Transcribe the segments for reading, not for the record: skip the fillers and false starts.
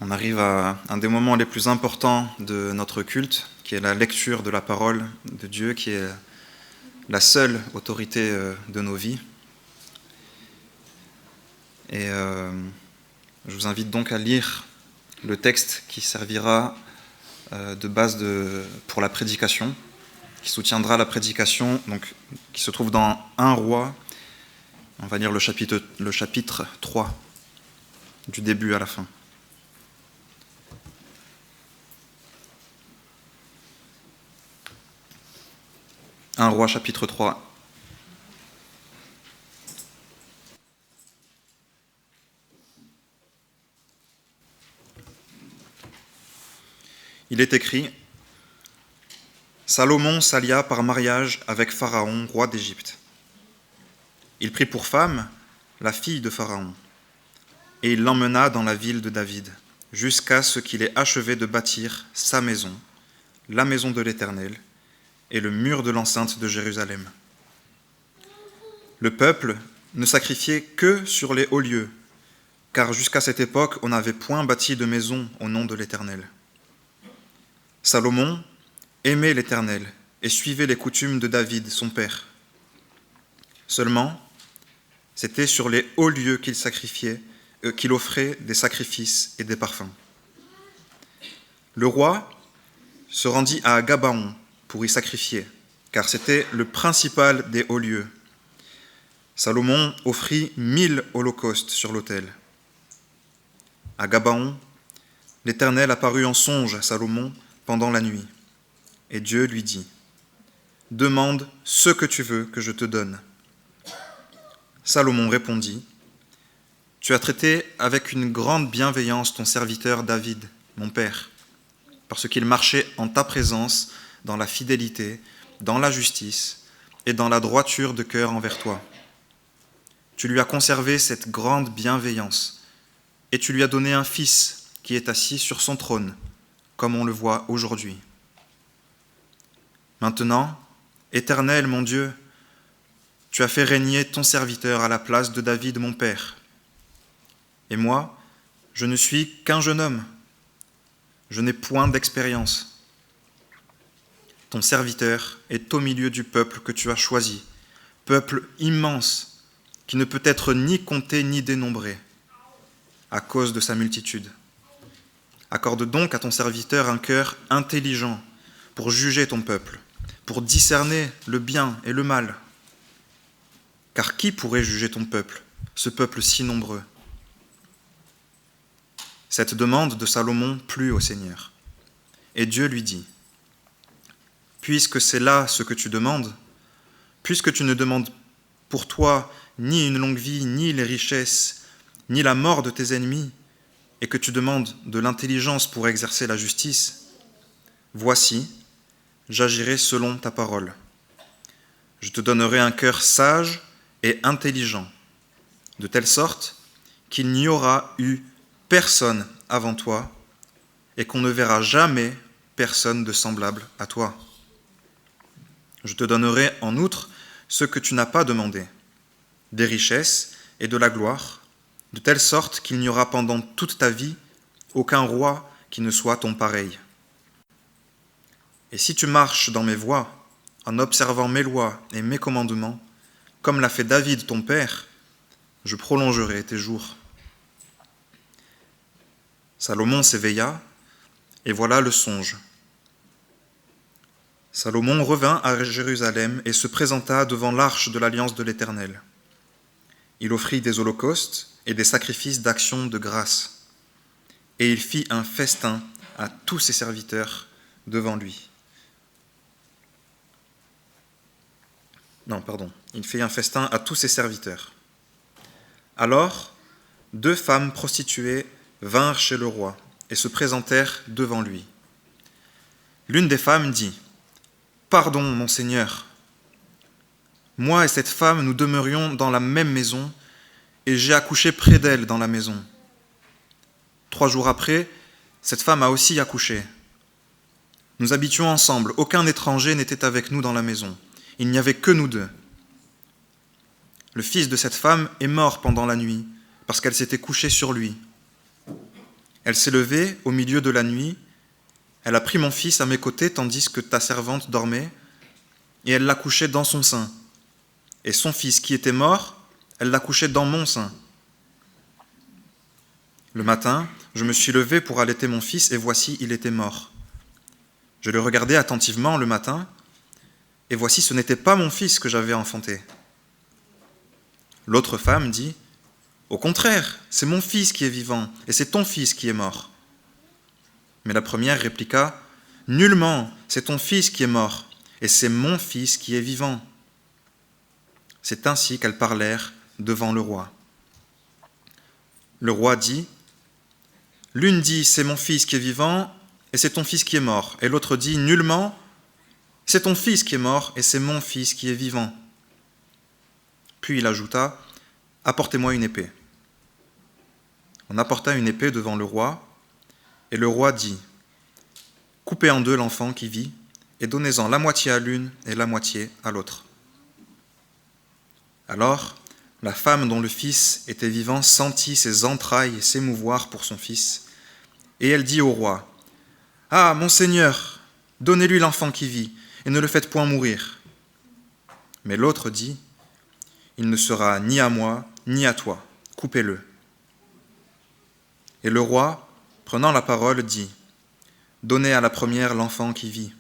On arrive à un des moments les plus importants de notre culte, qui est la lecture de la parole de Dieu, qui est la seule autorité de nos vies. Et je vous invite donc à lire le texte qui servira de base pour la prédication, qui soutiendra la prédication, donc, qui se trouve dans 1 Roi, on va lire le chapitre 3, du début à la fin. 1 Roi chapitre 3. Il est écrit: Salomon s'allia par mariage avec Pharaon, roi d'Égypte. Il prit pour femme la fille de Pharaon, et il l'emmena dans la ville de David, jusqu'à ce qu'il ait achevé de bâtir sa maison, la maison de l'Éternel, et le mur de l'enceinte de Jérusalem. Le peuple ne sacrifiait que sur les hauts lieux, car jusqu'à cette époque, on n'avait point bâti de maison au nom de l'Éternel. Salomon aimait l'Éternel et suivait les coutumes de David, son père. Seulement, c'était sur les hauts lieux qu'il offrait des sacrifices et des parfums. Le roi se rendit à Gabaon pour y sacrifier, car c'était le principal des hauts lieux. Salomon offrit 1000 holocaustes sur l'autel. À Gabaon, l'Éternel apparut en songe à Salomon pendant la nuit, et Dieu lui dit: « Demande ce que tu veux que je te donne. » Salomon répondit: « Tu as traité avec une grande bienveillance ton serviteur David, mon père, parce qu'il marchait en ta présence dans la fidélité, dans la justice et dans la droiture de cœur envers toi. Tu lui as conservé cette grande bienveillance, et tu lui as donné un fils qui est assis sur son trône, comme on le voit aujourd'hui. Maintenant, Éternel mon Dieu, tu as fait régner ton serviteur à la place de David mon père. Et moi, je ne suis qu'un jeune homme, je n'ai point d'expérience. Ton serviteur est au milieu du peuple que tu as choisi, peuple immense qui ne peut être ni compté ni dénombré à cause de sa multitude. Accorde donc à ton serviteur un cœur intelligent pour juger ton peuple, pour discerner le bien et le mal. Car qui pourrait juger ton peuple, ce peuple si nombreux ? Cette demande de Salomon plut au Seigneur. Et Dieu lui dit: « Puisque c'est là ce que tu demandes, puisque tu ne demandes pour toi ni une longue vie, ni les richesses, ni la mort de tes ennemis, et que tu demandes de l'intelligence pour exercer la justice, voici, j'agirai selon ta parole. Je te donnerai un cœur sage et intelligent, de telle sorte qu'il n'y aura eu personne avant toi et qu'on ne verra jamais personne de semblable à toi. Je te donnerai en outre ce que tu n'as pas demandé, des richesses et de la gloire, de telle sorte qu'il n'y aura pendant toute ta vie aucun roi qui ne soit ton pareil. Et si tu marches dans mes voies, en observant mes lois et mes commandements, comme l'a fait David ton père, je prolongerai tes jours. » Salomon s'éveilla, et voilà le songe. Salomon revint à Jérusalem et se présenta devant l'arche de l'alliance de l'Éternel. Il offrit des holocaustes et des sacrifices d'action de grâce, et il fit un festin à tous ses serviteurs devant lui. Il fit un festin à tous ses serviteurs. Alors, 2 femmes prostituées vinrent chez le roi et se présentèrent devant lui. L'une des femmes dit: « Pardon, mon Seigneur. Moi et cette femme, nous demeurions dans la même maison, et j'ai accouché près d'elle dans la maison. 3 jours après, cette femme a aussi accouché. Nous habitions ensemble, aucun étranger n'était avec nous dans la maison. Il n'y avait que nous 2. Le fils de cette femme est mort pendant la nuit, parce qu'elle s'était couchée sur lui. Elle s'est levée au milieu de la nuit, elle a pris mon fils à mes côtés tandis que ta servante dormait, et elle l'a couché dans son sein. Et son fils qui était mort, elle l'a couché dans mon sein. Le matin, je me suis levé pour allaiter mon fils, et voici, il était mort. Je le regardais attentivement le matin, et voici, ce n'était pas mon fils que j'avais enfanté. L'autre femme dit, « Au contraire, c'est mon fils qui est vivant, et c'est ton fils qui est mort. » Mais la première répliqua, « Nullement, c'est ton fils qui est mort, et c'est mon fils qui est vivant. » C'est ainsi qu'elles parlèrent devant le roi. Le roi dit, « L'une dit, c'est mon fils qui est vivant, et c'est ton fils qui est mort. Et l'autre dit, nullement, c'est ton fils qui est mort, et c'est mon fils qui est vivant. » Puis il ajouta, « Apportez-moi une épée. » On apporta une épée devant le roi, et le roi dit, « Coupez en deux l'enfant qui vit, et donnez-en la moitié à l'une et la moitié à l'autre. » Alors, la femme dont le fils était vivant sentit ses entrailles s'émouvoir pour son fils, et elle dit au roi, « Ah, mon Seigneur, donnez-lui l'enfant qui vit, et ne le faites point mourir. » Mais l'autre dit, « Il ne sera ni à moi, ni à toi, coupez-le. » Et le roi, prenant la parole, dit, « Donnez à la première l'enfant qui vit,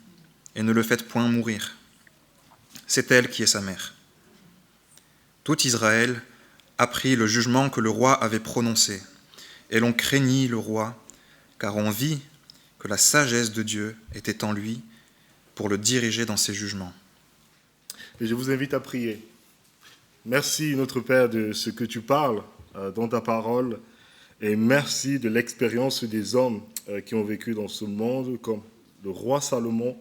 et ne le faites point mourir. C'est elle qui est sa mère. » Tout Israël apprit le jugement que le roi avait prononcé, et l'on craignit le roi, car on vit que la sagesse de Dieu était en lui pour le diriger dans ses jugements. Et je vous invite à prier. Merci, notre Père, de ce que tu parles dans ta parole, et merci de l'expérience des hommes qui ont vécu dans ce monde, comme le roi Salomon.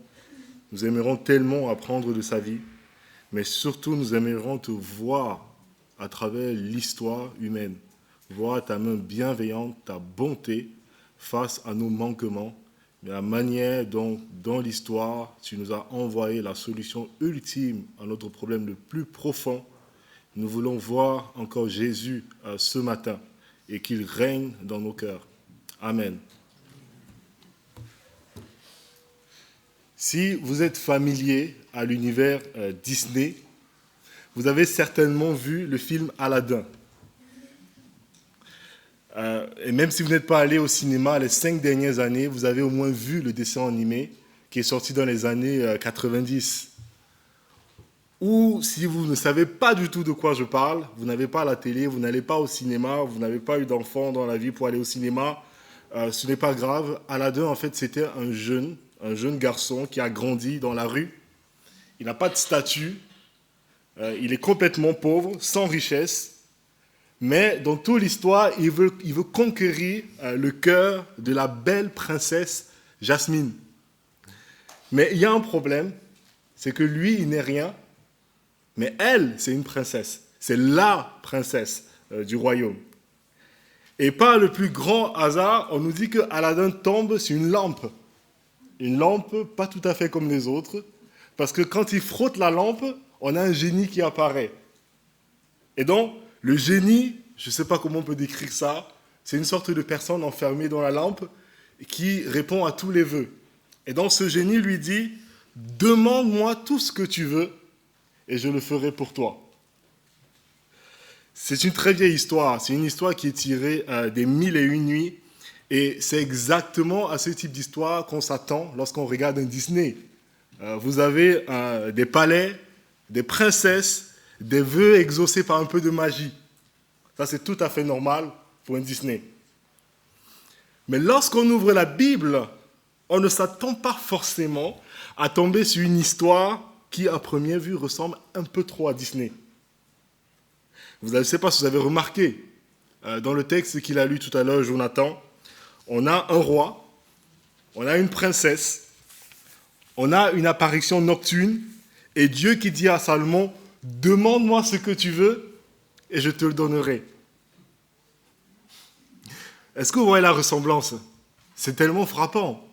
Nous aimerons tellement apprendre de sa vie, mais surtout nous aimerions te voir à travers l'histoire humaine, voir ta main bienveillante, ta bonté face à nos manquements, mais la manière dont, dans l'histoire, tu nous as envoyé la solution ultime à notre problème le plus profond. Nous voulons voir encore Jésus ce matin et qu'il règne dans nos cœurs. Amen. Si vous êtes familier à l'univers Disney, vous avez certainement vu le film Aladdin. Et même si vous n'êtes pas allé au cinéma les 5 dernières années, vous avez au moins vu le dessin animé qui est sorti dans les années 90. Ou si vous ne savez pas du tout de quoi je parle, vous n'avez pas la télé, vous n'allez pas au cinéma, vous n'avez pas eu d'enfant dans la vie pour aller au cinéma, ce n'est pas grave. Aladdin, en fait, c'était un jeune garçon qui a grandi dans la rue. Il n'a pas de statut, il est complètement pauvre, sans richesse, mais dans toute l'histoire, il veut conquérir le cœur de la belle princesse Jasmine. Mais il y a un problème, c'est que lui, il n'est rien, mais elle, c'est une princesse. C'est la princesse du royaume. Et par le plus grand hasard, on nous dit que Aladdin tombe sur une lampe. Une lampe pas tout à fait comme les autres, parce que quand il frotte la lampe, on a un génie qui apparaît. Et donc, le génie, je ne sais pas comment on peut décrire ça, c'est une sorte de personne enfermée dans la lampe qui répond à tous les vœux. Et donc, ce génie lui dit, « Demande-moi tout ce que tu veux, et je le ferai pour toi. » C'est une très vieille histoire. C'est une histoire qui est tirée des 1001 nuits. Et c'est exactement à ce type d'histoire qu'on s'attend lorsqu'on regarde un Disney. Vous avez des palais, des princesses, des vœux exaucés par un peu de magie. Ça, c'est tout à fait normal pour un Disney. Mais lorsqu'on ouvre la Bible, on ne s'attend pas forcément à tomber sur une histoire qui, à première vue, ressemble un peu trop à Disney. Je ne sais pas si vous avez remarqué, dans le texte qu'il a lu tout à l'heure, Jonathan, on a un roi, on a une princesse, on a une apparition nocturne, et Dieu qui dit à Salomon, « Demande-moi ce que tu veux, et je te le donnerai. » Est-ce que vous voyez la ressemblance? C'est tellement frappant.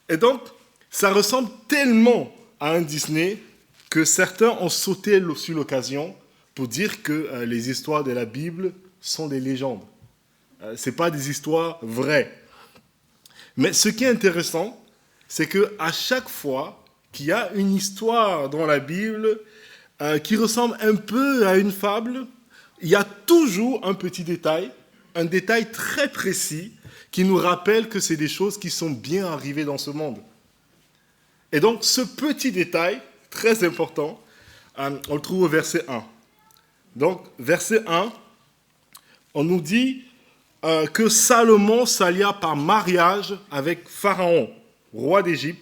Et donc, ça ressemble tellement à un Disney que certains ont sauté sur l'occasion pour dire que les histoires de la Bible sont des légendes. Ce n'est pas des histoires vraies. Mais ce qui est intéressant, c'est qu'à chaque fois qu'il y a une histoire dans la Bible qui ressemble un peu à une fable, il y a toujours un petit détail, un détail très précis qui nous rappelle que c'est des choses qui sont bien arrivées dans ce monde. Et donc, ce petit détail, très important, on le trouve au verset 1. Donc, verset 1, on nous dit que Salomon s'allia par mariage avec Pharaon, roi d'Égypte.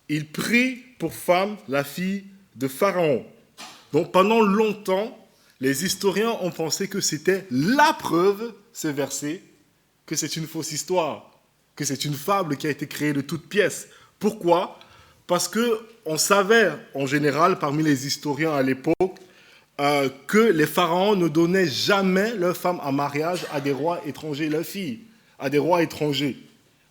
Il prit pour femme la fille de Pharaon. Donc, pendant longtemps, les historiens ont pensé que c'était la preuve, ce verset, que c'est une fausse histoire, que c'est une fable qui a été créée de toutes pièces. Pourquoi ? Parce qu'on savait, en général, parmi les historiens à l'époque, que les pharaons ne donnaient jamais leurs femmes en mariage à des rois étrangers, leurs filles, à des rois étrangers.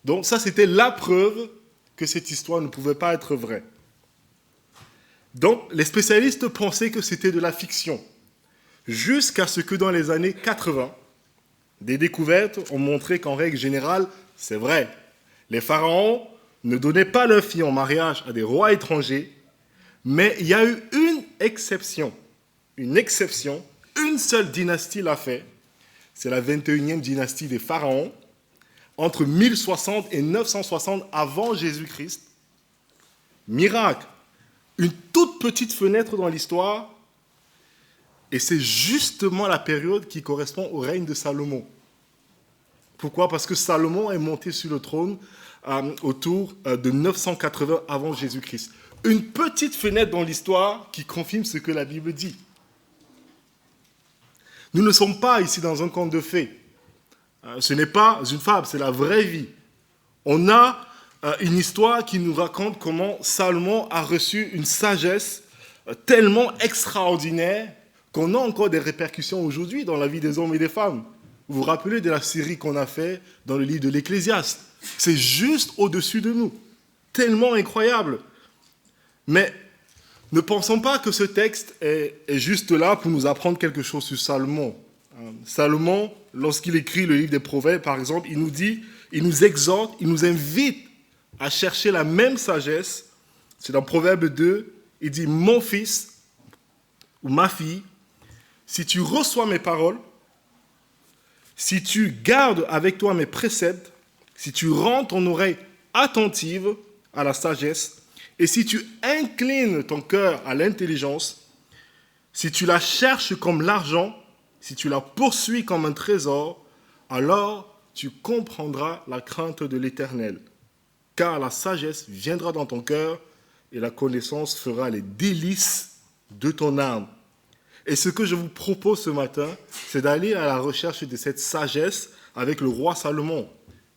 Donc ça, c'était la preuve que cette histoire ne pouvait pas être vraie. Donc les spécialistes pensaient que c'était de la fiction, jusqu'à ce que dans les années 80, des découvertes ont montré qu'en règle générale, c'est vrai. Les pharaons ne donnaient pas leurs filles en mariage à des rois étrangers, mais il y a eu une exception, une seule dynastie l'a fait, c'est la 21e dynastie des pharaons, entre 1060 et 960 avant Jésus-Christ. Miracle, une toute petite fenêtre dans l'histoire, et c'est justement la période qui correspond au règne de Salomon. Pourquoi ? Parce que Salomon est monté sur le trône autour de 980 avant Jésus-Christ. Une petite fenêtre dans l'histoire qui confirme ce que la Bible dit. Nous ne sommes pas ici dans un conte de fées. Ce n'est pas une fable, c'est la vraie vie. On a une histoire qui nous raconte comment Salomon a reçu une sagesse tellement extraordinaire qu'on a encore des répercussions aujourd'hui dans la vie des hommes et des femmes. Vous vous rappelez de la série qu'on a fait dans le livre de l'Ecclésiaste. C'est juste au-dessus de nous. Tellement incroyable. Mais ne pensons pas que ce texte est juste là pour nous apprendre quelque chose sur Salomon. Salomon, lorsqu'il écrit le livre des Proverbes, par exemple, il nous dit, il nous exhorte, il nous invite à chercher la même sagesse. C'est dans Proverbe 2, il dit « Mon fils ou ma fille, si tu reçois mes paroles, si tu gardes avec toi mes préceptes, si tu rends ton oreille attentive à la sagesse, et si tu inclines ton cœur à l'intelligence, si tu la cherches comme l'argent, si tu la poursuis comme un trésor, alors tu comprendras la crainte de l'Éternel. Car la sagesse viendra dans ton cœur et la connaissance fera les délices de ton âme. » Et ce que je vous propose ce matin, c'est d'aller à la recherche de cette sagesse avec le roi Salomon.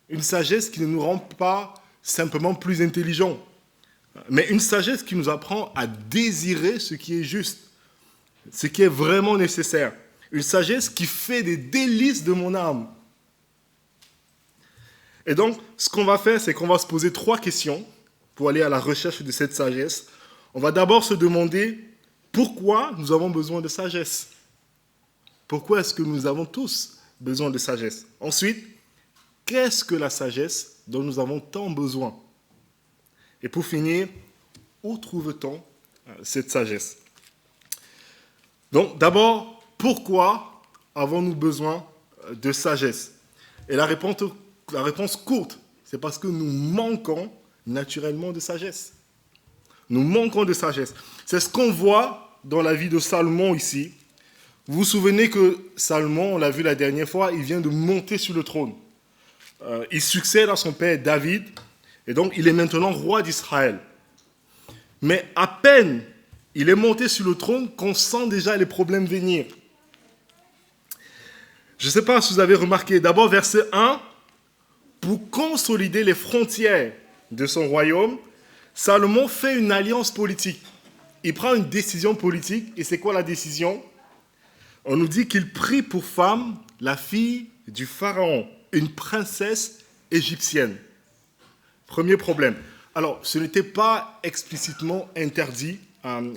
Une sagesse qui ne nous rend pas simplement plus intelligents, mais une sagesse qui nous apprend à désirer ce qui est juste, ce qui est vraiment nécessaire. Une sagesse qui fait des délices de mon âme. Et donc, ce qu'on va faire, c'est qu'on va se poser 3 questions pour aller à la recherche de cette sagesse. On va d'abord se demander pourquoi nous avons besoin de sagesse. Pourquoi est-ce que nous avons tous besoin de sagesse? Ensuite, qu'est-ce que la sagesse dont nous avons tant besoin? Et pour finir, où trouve-t-on cette sagesse? Donc, d'abord, pourquoi avons-nous besoin de sagesse? Et la réponse courte, c'est parce que nous manquons naturellement de sagesse. Nous manquons de sagesse. C'est ce qu'on voit dans la vie de Salomon ici. Vous vous souvenez que Salomon, on l'a vu la dernière fois, il vient de monter sur le trône. Il succède à son père David, et donc il est maintenant roi d'Israël. Mais à peine il est monté sur le trône qu'on sent déjà les problèmes venir. Je ne sais pas si vous avez remarqué, d'abord verset 1, pour consolider les frontières de son royaume, Salomon fait une alliance politique. Il prend une décision politique, et c'est quoi la décision? On nous dit qu'il prit pour femme la fille du pharaon, une princesse égyptienne. Premier problème. Alors, ce n'était pas explicitement interdit.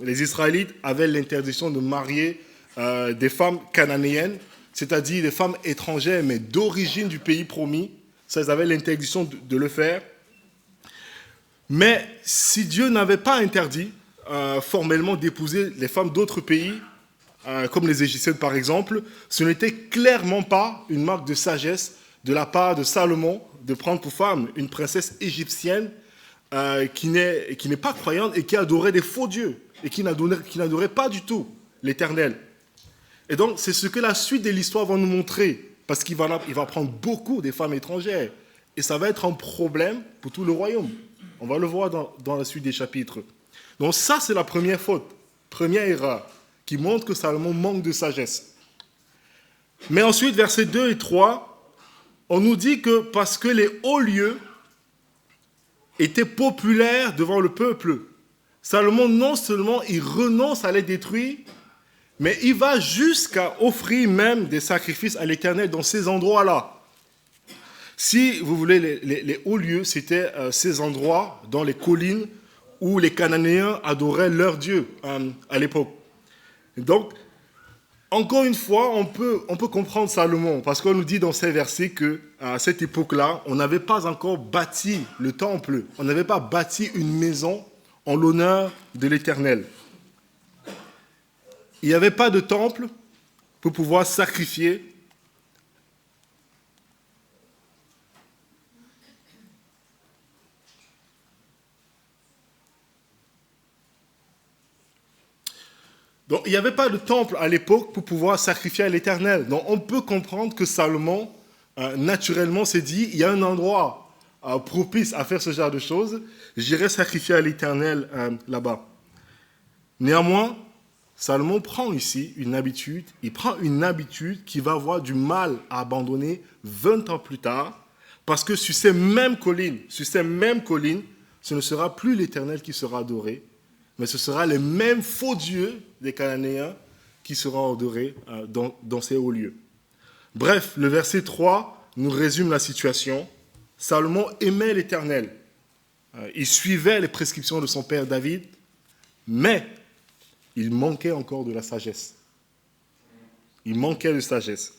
Les Israélites avaient l'interdiction de marier des femmes cananéennes, c'est-à-dire les femmes étrangères, mais d'origine du pays promis. Ça, ils avaient l'interdiction de le faire. Mais si Dieu n'avait pas interdit formellement d'épouser les femmes d'autres pays, comme les Égyptiennes par exemple, ce n'était clairement pas une marque de sagesse de la part de Salomon de prendre pour femme une princesse égyptienne qui n'est pas croyante et qui adorait des faux dieux et qui n'adorait pas du tout l'Éternel. Et donc, c'est ce que la suite de l'histoire va nous montrer, parce qu'il va prendre beaucoup des femmes étrangères. Et ça va être un problème pour tout le royaume. On va le voir dans la suite des chapitres. Donc ça, c'est la première faute, première erreur, qui montre que Salomon manque de sagesse. Mais ensuite, versets 2 et 3, on nous dit que parce que les hauts lieux étaient populaires devant le peuple, Salomon, non seulement il renonce à les détruire, mais il va jusqu'à offrir même des sacrifices à l'Éternel dans ces endroits-là. Si vous voulez, les hauts lieux, c'était ces endroits dans les collines où les Cananéens adoraient leur Dieu à l'époque. Donc, encore une fois, on peut comprendre Salomon, parce qu'on nous dit dans ces versets qu'à cette époque-là, on n'avait pas encore bâti le temple, on n'avait pas bâti une maison en l'honneur de l'Éternel. Il n'y avait pas de temple pour pouvoir sacrifier. Donc, il n'y avait pas de temple à l'époque pour pouvoir sacrifier à l'Éternel. Donc, on peut comprendre que Salomon, naturellement, s'est dit, il y a un endroit propice à faire ce genre de choses, j'irai sacrifier à l'Éternel là-bas. Néanmoins, Salomon prend ici une habitude, il prend une habitude qui va avoir du mal à abandonner 20 ans plus tard, parce que sur ces mêmes collines, ce ne sera plus l'Éternel qui sera adoré, mais ce sera les mêmes faux dieux des Cananéens qui seront adorés dans ces hauts lieux. Bref, le verset 3 nous résume la situation. Salomon aimait l'Éternel. Il suivait les prescriptions de son père David, mais il manquait encore de la sagesse. Il manquait de sagesse.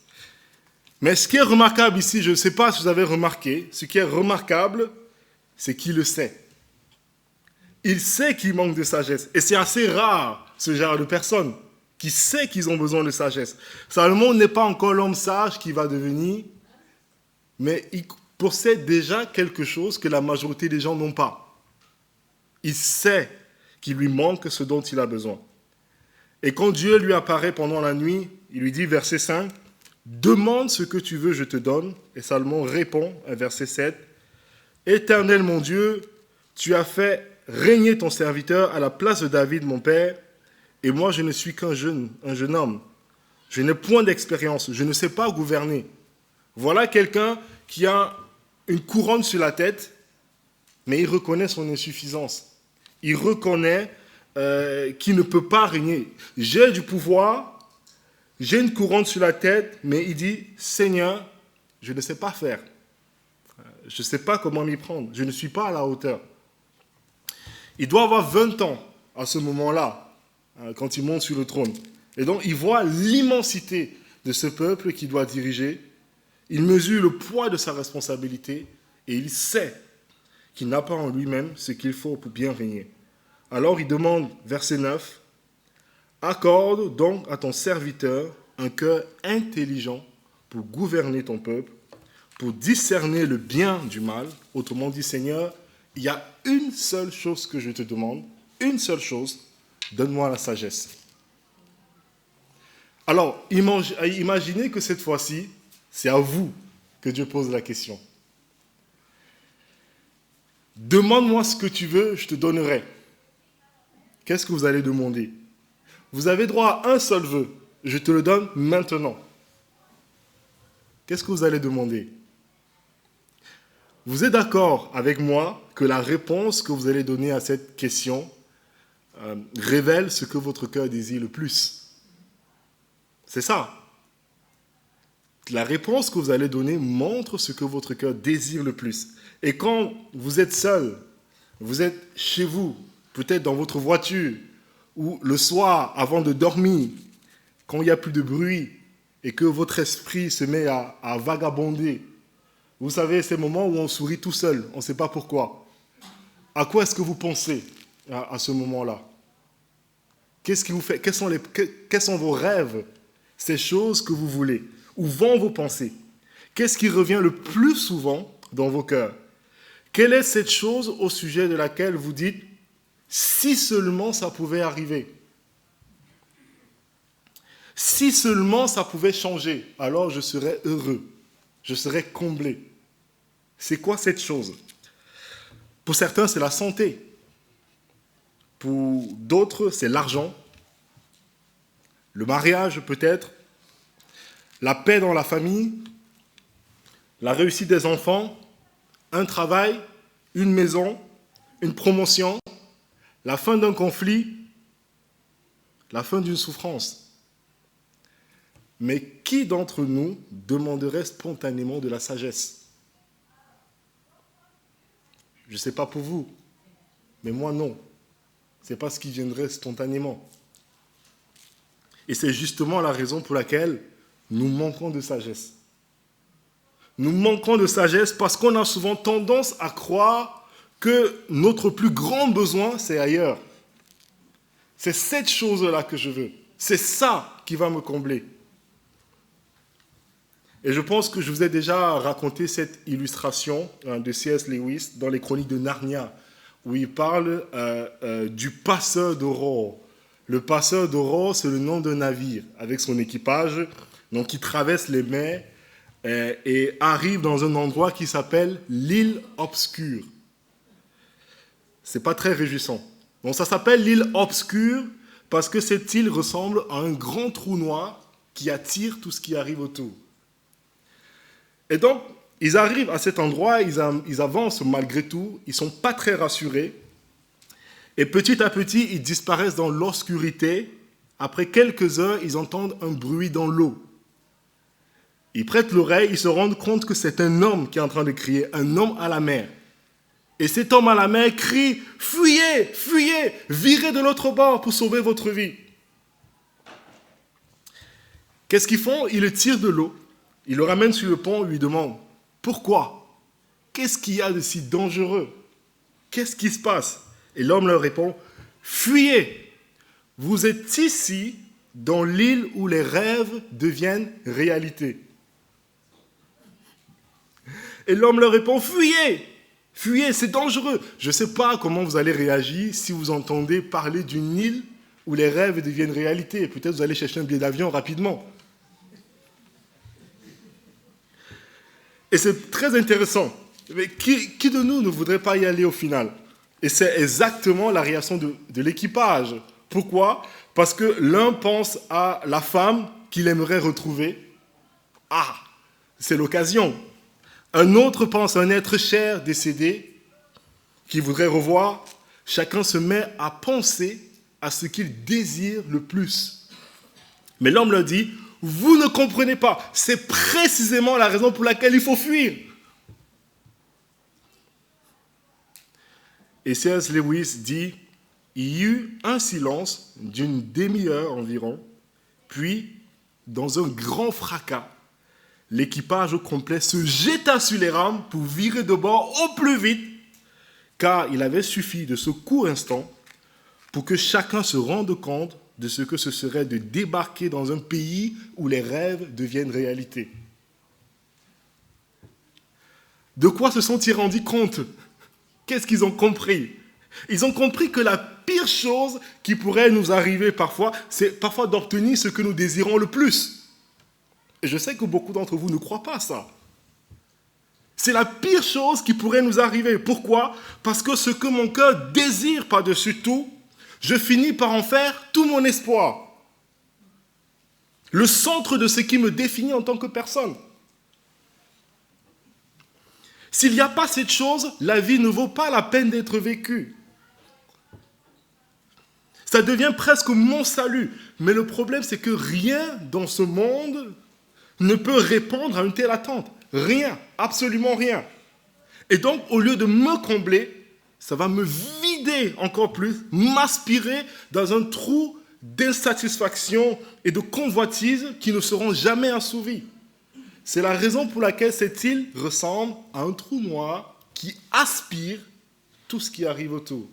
Mais ce qui est remarquable ici, je ne sais pas si vous avez remarqué, ce qui est remarquable, c'est qu'il le sait. Il sait qu'il manque de sagesse. Et c'est assez rare, ce genre de personnes, qui sait qu'ils ont besoin de sagesse. Salomon n'est pas encore l'homme sage qui va devenir, mais il possède déjà quelque chose que la majorité des gens n'ont pas. Il sait qu'il lui manque ce dont il a besoin. Et quand Dieu lui apparaît pendant la nuit, il lui dit, verset 5, « Demande ce que tu veux, je te donne. » Et Salomon répond, à verset 7, « Éternel mon Dieu, tu as fait régner ton serviteur à la place de David, mon père, et moi je ne suis qu'un jeune homme. Je n'ai point d'expérience, je ne sais pas gouverner. » Voilà quelqu'un qui a une couronne sur la tête, mais il reconnaît son insuffisance. Il reconnaît qu'il ne peut pas régner. J'ai du pouvoir, j'ai une couronne sur la tête, mais il dit, Seigneur, je ne sais pas faire. Je ne sais pas comment m'y prendre. Je ne suis pas à la hauteur. Il doit avoir 20 ans à ce moment-là, quand il monte sur le trône. Et donc, il voit l'immensité de ce peuple qu'il doit diriger. Il mesure le poids de sa responsabilité et il sait qu'il n'a pas en lui-même ce qu'il faut pour bien régner. Alors il demande, verset 9, « Accorde donc à ton serviteur un cœur intelligent pour gouverner ton peuple, pour discerner le bien du mal. » Autrement dit, Seigneur, il y a une seule chose que je te demande, une seule chose, donne-moi la sagesse. Alors, imaginez que cette fois-ci, c'est à vous que Dieu pose la question. Demande-moi ce que tu veux, je te donnerai. Qu'est-ce que vous allez demander? Vous avez droit à un seul vœu, je te le donne maintenant. Qu'est-ce que vous allez demander? Vous êtes d'accord avec moi que la réponse que vous allez donner à cette question révèle ce que votre cœur désire le plus? C'est ça. La réponse que vous allez donner montre ce que votre cœur désire le plus. Et quand vous êtes seul, vous êtes chez vous, peut-être dans votre voiture, ou le soir, avant de dormir, quand il n'y a plus de bruit, et que votre esprit se met à vagabonder. Vous savez, ces moments où on sourit tout seul, on ne sait pas pourquoi. À quoi est-ce que vous pensez à ce moment-là? Qu'est-ce qui vous fait? Quels sont vos rêves? Ces choses que vous voulez? Où vont vos pensées? Qu'est-ce qui revient le plus souvent dans vos cœurs? Quelle est cette chose au sujet de laquelle vous dites « si seulement ça pouvait arriver ». Si seulement ça pouvait changer, alors je serais heureux, je serais comblé. C'est quoi cette chose? Pour certains, c'est la santé. Pour d'autres, c'est l'argent, le mariage peut-être, la paix dans la famille, la réussite des enfants, un travail, une maison, une promotion, la fin d'un conflit, la fin d'une souffrance. Mais qui d'entre nous demanderait spontanément de la sagesse? Je ne sais pas pour vous, mais moi non. Ce n'est pas ce qui viendrait spontanément. Et c'est justement la raison pour laquelle nous manquons de sagesse. Nous manquons de sagesse parce qu'on a souvent tendance à croire que notre plus grand besoin, c'est ailleurs. C'est cette chose-là que je veux. C'est ça qui va me combler. Et je pense que je vous ai déjà raconté cette illustration de C.S. Lewis dans les Chroniques de Narnia, où il parle du passeur d'aurore. Le passeur d'aurore, c'est le nom d'un navire avec son équipage, donc qui traverse les mers et arrive dans un endroit qui s'appelle l'île obscure. C'est pas très réjouissant. Donc ça s'appelle l'île obscure parce que cette île ressemble à un grand trou noir qui attire tout ce qui arrive autour. Et donc, ils arrivent à cet endroit, ils avancent malgré tout, ils ne sont pas très rassurés. Et petit à petit, ils disparaissent dans l'obscurité. Après quelques heures, ils entendent un bruit dans l'eau. Ils prêtent l'oreille, ils se rendent compte que c'est un homme qui est en train de crier, un homme à la mer. Et cet homme à la mer crie « Fuyez, fuyez, virez de l'autre bord pour sauver votre vie ». Qu'est-ce qu'ils font? Ils le tirent de l'eau. Il le ramène sur le pont et lui demande « Pourquoi? Qu'est-ce qu'il y a de si dangereux? Qu'est-ce qui se passe ?» Et l'homme leur répond « Fuyez! Vous êtes ici dans l'île où les rêves deviennent réalité. » Et l'homme leur répond « Fuyez! Fuyez, c'est dangereux. » Je ne sais pas comment vous allez réagir si vous entendez parler d'une île où les rêves deviennent réalité. Peut-être vous allez chercher un billet d'avion rapidement. Et c'est très intéressant. Mais qui de nous ne voudrait pas y aller au final? Et c'est exactement la réaction de l'équipage. Pourquoi? Parce que l'un pense à la femme qu'il aimerait retrouver. Ah, c'est l'occasion. Un autre pense à un être cher décédé qu'il voudrait revoir. Chacun se met à penser à ce qu'il désire le plus. Mais l'homme leur dit, vous ne comprenez pas. C'est précisément la raison pour laquelle il faut fuir. Et C.S. Lewis dit, il y eut un silence d'une demi-heure environ, puis, dans un grand fracas, l'équipage au complet se jeta sur les rames pour virer de bord au plus vite, car il avait suffi de ce court instant pour que chacun se rende compte de ce que ce serait de débarquer dans un pays où les rêves deviennent réalité. De quoi se sont-ils rendus compte? Qu'est-ce qu'ils ont compris? Ils ont compris que la pire chose qui pourrait nous arriver parfois, c'est parfois d'obtenir ce que nous désirons le plus. Et je sais que beaucoup d'entre vous ne croient pas à ça. C'est la pire chose qui pourrait nous arriver. Pourquoi? Parce que ce que mon cœur désire par-dessus tout, je finis par en faire tout mon espoir. Le centre de ce qui me définit en tant que personne. S'il n'y a pas cette chose, la vie ne vaut pas la peine d'être vécue. Ça devient presque mon salut. Mais le problème, c'est que rien dans ce monde ne peut répondre à une telle attente. Rien, absolument rien. Et donc, au lieu de me combler, ça va me vider encore plus, m'aspirer dans un trou d'insatisfaction et de convoitise qui ne seront jamais assouvis. C'est la raison pour laquelle cette île ressemble à un trou noir qui aspire tout ce qui arrive autour.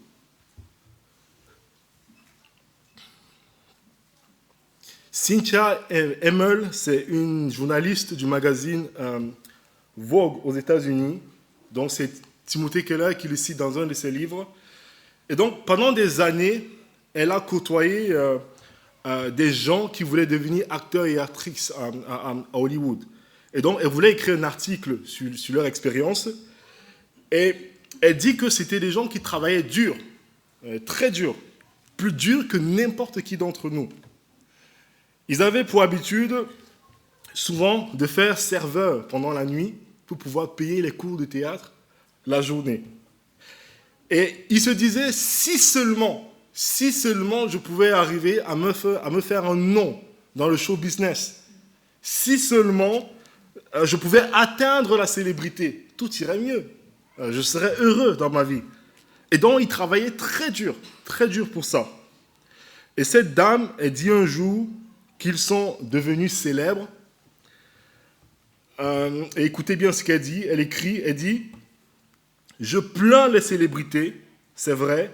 Cynthia Emmel, c'est une journaliste du magazine Vogue aux États-Unis. Donc c'est Timothée Keller qui le cite dans un de ses livres. Et donc pendant des années, elle a côtoyé des gens qui voulaient devenir acteurs et actrices à Hollywood. Et donc elle voulait écrire un article sur leur expérience. Et elle dit que c'était des gens qui travaillaient dur, très dur, plus dur que n'importe qui d'entre nous. Ils avaient pour habitude souvent de faire serveur pendant la nuit pour pouvoir payer les cours de théâtre la journée. Et ils se disaient, si seulement je pouvais arriver à me faire un nom dans le show business, si seulement je pouvais atteindre la célébrité, tout irait mieux. Je serais heureux dans ma vie. Et donc, ils travaillaient très dur pour ça. Et cette dame, elle dit un jour qu'ils sont devenus célèbres. Et écoutez bien ce qu'elle dit. Elle écrit, elle dit « Je plains les célébrités, c'est vrai.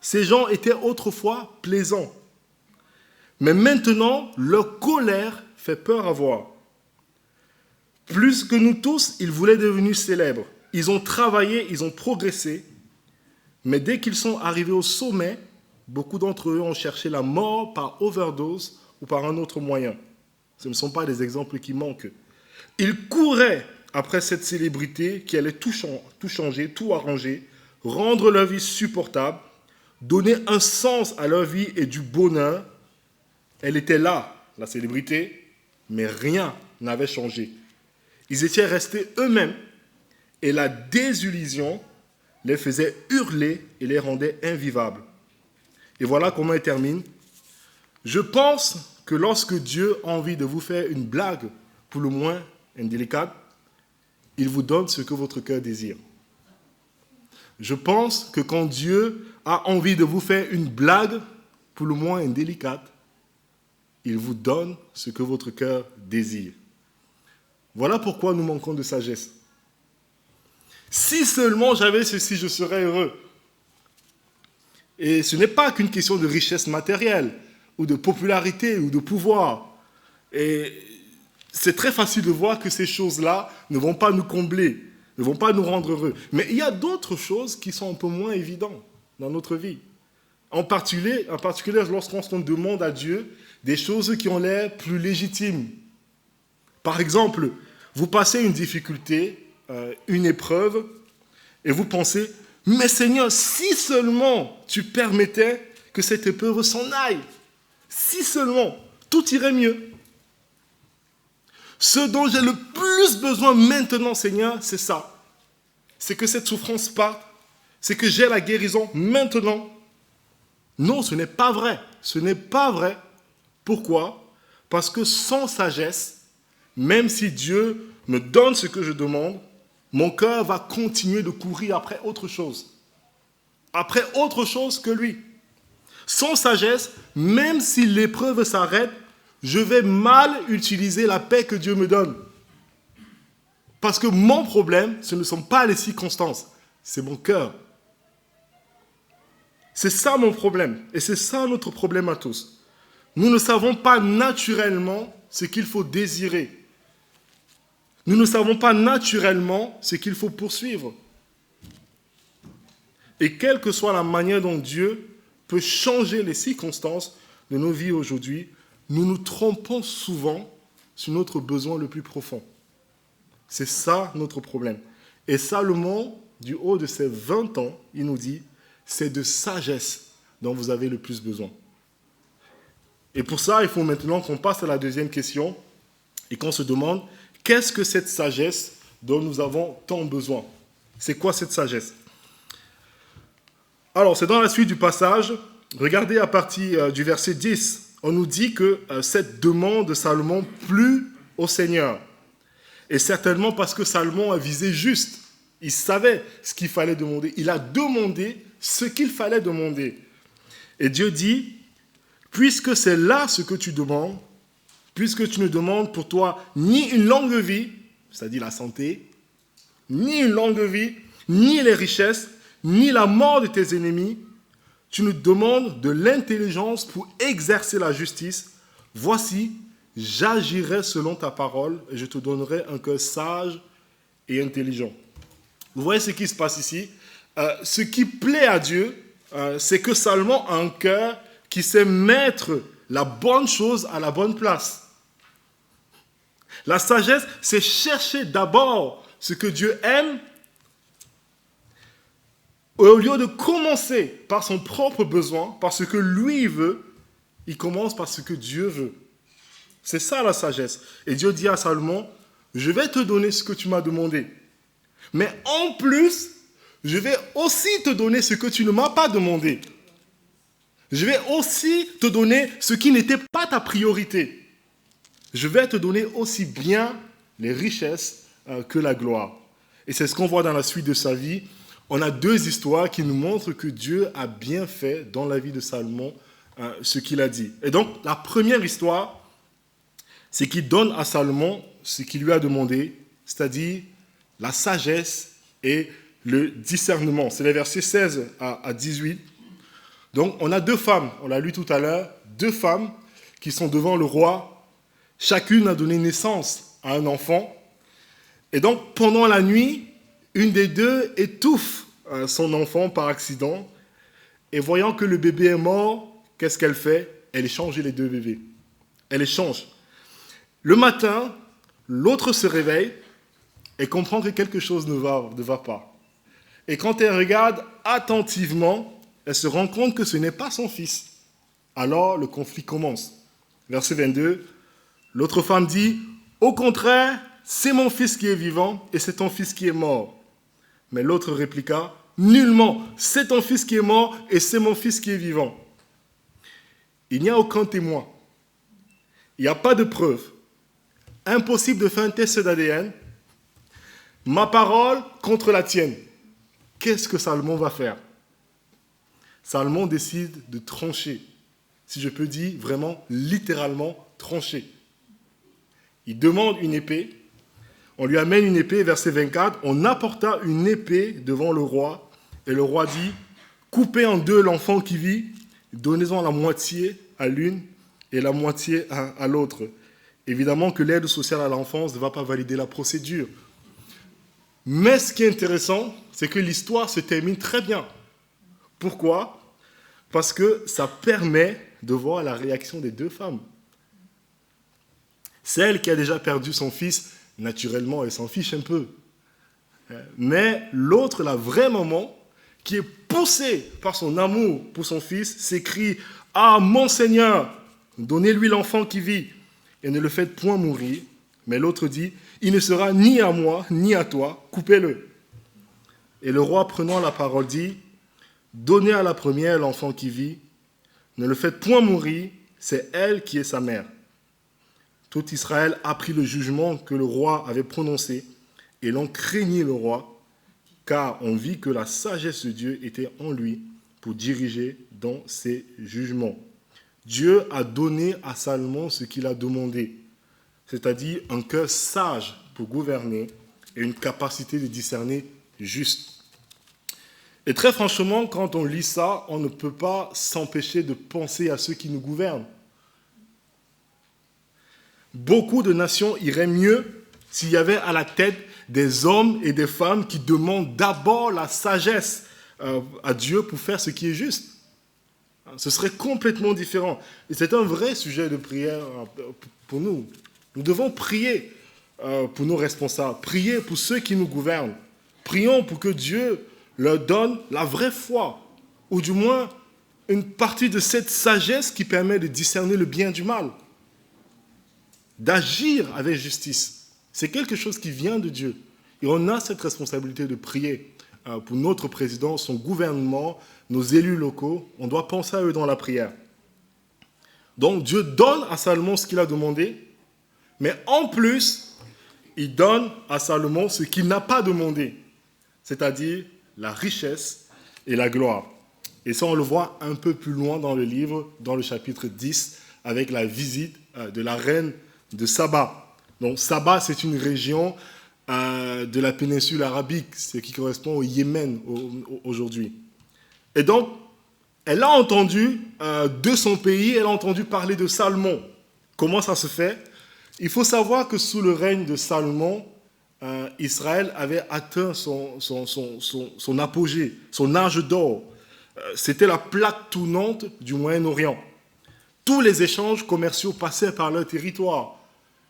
Ces gens étaient autrefois plaisants. Mais maintenant, leur colère fait peur à voir. Plus que nous tous, ils voulaient devenir célèbres. Ils ont travaillé, ils ont progressé. Mais dès qu'ils sont arrivés au sommet, beaucoup d'entre eux ont cherché la mort par overdose ou par un autre moyen. Ce ne sont pas des exemples qui manquent. Ils couraient après cette célébrité qui allait tout changer, tout arranger, rendre leur vie supportable, donner un sens à leur vie et du bonheur. Elle était là, la célébrité, mais rien n'avait changé. Ils étaient restés eux-mêmes et la désillusion les faisait hurler et les rendait invivables. Et voilà comment elle termine. Je pense que lorsque Dieu a envie de vous faire une blague, pour le moins indélicate, il vous donne ce que votre cœur désire. Je pense que quand Dieu a envie de vous faire une blague, pour le moins indélicate, il vous donne ce que votre cœur désire. Voilà pourquoi nous manquons de sagesse. Si seulement j'avais ceci, je serais heureux. Et ce n'est pas qu'une question de richesse matérielle, ou de popularité, ou de pouvoir. Et c'est très facile de voir que ces choses-là ne vont pas nous combler, ne vont pas nous rendre heureux. Mais il y a d'autres choses qui sont un peu moins évidentes dans notre vie. En particulier lorsqu'on demande à Dieu des choses qui ont l'air plus légitimes. Par exemple, vous passez une difficulté, une épreuve, et vous pensez, mais Seigneur, si seulement tu permettais que cette épreuve s'en aille, si seulement, tout irait mieux. Ce dont j'ai le plus besoin maintenant, Seigneur, c'est ça. C'est que cette souffrance parte, c'est que j'ai la guérison maintenant. Non, ce n'est pas vrai. Ce n'est pas vrai. Pourquoi ? Parce que sans sagesse, même si Dieu me donne ce que je demande, mon cœur va continuer de courir après autre chose. Après autre chose que lui. Sans sagesse, même si l'épreuve s'arrête, je vais mal utiliser la paix que Dieu me donne. Parce que mon problème, ce ne sont pas les circonstances, c'est mon cœur. C'est ça mon problème, et c'est ça notre problème à tous. Nous ne savons pas naturellement ce qu'il faut désirer. Nous ne savons pas naturellement ce qu'il faut poursuivre. Et quelle que soit la manière dont Dieu peut changer les circonstances de nos vies aujourd'hui, nous nous trompons souvent sur notre besoin le plus profond. C'est ça notre problème. Et Salomon, du haut de ses 20 ans, il nous dit, c'est de sagesse dont vous avez le plus besoin. Et pour ça, il faut maintenant qu'on passe à la deuxième question et qu'on se demande, qu'est-ce que cette sagesse dont nous avons tant besoin ? C'est quoi cette sagesse ? Alors, c'est dans la suite du passage. Regardez à partir du verset 10. On nous dit que cette demande de Salomon plut au Seigneur. Et certainement parce que Salomon a visé juste. Il savait ce qu'il fallait demander. Il a demandé ce qu'il fallait demander. Et Dieu dit, puisque c'est là ce que tu demandes, puisque tu ne demandes pour toi ni une longue vie, c'est-à-dire la santé, ni une longue vie, ni les richesses, ni la mort de tes ennemis, tu nous demandes de l'intelligence pour exercer la justice. Voici, j'agirai selon ta parole et je te donnerai un cœur sage et intelligent. Vous voyez ce qui se passe ici. Ce qui plaît à Dieu, c'est que Salomon a un cœur qui sait mettre la bonne chose à la bonne place. La sagesse, c'est chercher d'abord ce que Dieu aime, au lieu de commencer par son propre besoin, par ce que lui veut, il commence par ce que Dieu veut. C'est ça la sagesse. Et Dieu dit à Salomon, je vais te donner ce que tu m'as demandé. Mais en plus, je vais aussi te donner ce que tu ne m'as pas demandé. Je vais aussi te donner ce qui n'était pas ta priorité. Je vais te donner aussi bien les richesses que la gloire. Et c'est ce qu'on voit dans la suite de sa vie. On a deux histoires qui nous montrent que Dieu a bien fait dans la vie de Salomon ce qu'il a dit. Et donc, la première histoire, c'est qu'il donne à Salomon ce qu'il lui a demandé, c'est-à-dire la sagesse et le discernement. C'est les versets 16 à 18. Donc, on a deux femmes, on l'a lu tout à l'heure, deux femmes qui sont devant le roi. Chacune a donné naissance à un enfant. Et donc, pendant la nuit, une des deux étouffe son enfant par accident. Et voyant que le bébé est mort, qu'est-ce qu'elle fait? Elle échange les deux bébés. Elle échange. Le matin, l'autre se réveille et comprend que quelque chose ne va pas. Et quand elle regarde attentivement, elle se rend compte que ce n'est pas son fils. Alors, le conflit commence. Verset 22, l'autre femme dit, « Au contraire, c'est mon fils qui est vivant et c'est ton fils qui est mort. » Mais l'autre répliqua, « Nullement, c'est ton fils qui est mort et c'est mon fils qui est vivant. » Il n'y a aucun témoin. Il n'y a pas de preuve. Impossible de faire un test d'ADN. Ma parole contre la tienne. Qu'est-ce que Salomon va faire? Salomon décide de trancher. Si je peux dire vraiment, littéralement, trancher. Il demande une épée. On lui amène une épée, verset 24. On apporta une épée devant le roi. Et le roi dit, coupez en deux l'enfant qui vit, donnez-en la moitié à l'une et la moitié à l'autre. Évidemment que l'aide sociale à l'enfance ne va pas valider la procédure. Mais ce qui est intéressant, c'est que l'histoire se termine très bien. Pourquoi? Parce que ça permet de voir la réaction des deux femmes. Celle qui a déjà perdu son fils, naturellement, elle s'en fiche un peu. Mais l'autre, la vraie maman, qui est poussée par son amour pour son fils, s'écrie « Ah, mon Seigneur, donnez-lui l'enfant qui vit, et ne le faites point mourir. » Mais l'autre dit « Il ne sera ni à moi, ni à toi, coupez-le. » Et le roi, prenant la parole, dit « Donnez à la première l'enfant qui vit, ne le faites point mourir, c'est elle qui est sa mère. » Tout Israël apprit le jugement que le roi avait prononcé, et l'on craignit le roi, car on vit que la sagesse de Dieu était en lui pour diriger dans ses jugements. Dieu a donné à Salomon ce qu'il a demandé, c'est-à-dire un cœur sage pour gouverner et une capacité de discerner juste. Et très franchement, quand on lit ça, on ne peut pas s'empêcher de penser à ceux qui nous gouvernent. Beaucoup de nations iraient mieux s'il y avait à la tête des hommes et des femmes qui demandent d'abord la sagesse à Dieu pour faire ce qui est juste. Ce serait complètement différent. Et c'est un vrai sujet de prière pour nous. Nous devons prier pour nos responsables, prier pour ceux qui nous gouvernent. Prions pour que Dieu leur donne la vraie foi, ou du moins une partie de cette sagesse qui permet de discerner le bien du mal, d'agir avec justice. C'est quelque chose qui vient de Dieu. Et on a cette responsabilité de prier pour notre président, son gouvernement, nos élus locaux. On doit penser à eux dans la prière. Donc Dieu donne à Salomon ce qu'il a demandé, mais en plus, il donne à Salomon ce qu'il n'a pas demandé, c'est-à-dire la richesse et la gloire. Et ça, on le voit un peu plus loin dans le livre, dans le chapitre 10, avec la visite de la reine de Saba. Donc Saba, c'est une région de la péninsule arabique, ce qui correspond au Yémen aujourd'hui. Et donc, elle a entendu de son pays, elle a entendu parler de Salomon. Comment ça se fait? Il faut savoir que sous le règne de Salomon, Israël avait atteint son apogée, son âge d'or. C'était la plaque tournante du Moyen-Orient. Tous les échanges commerciaux passaient par leur territoire.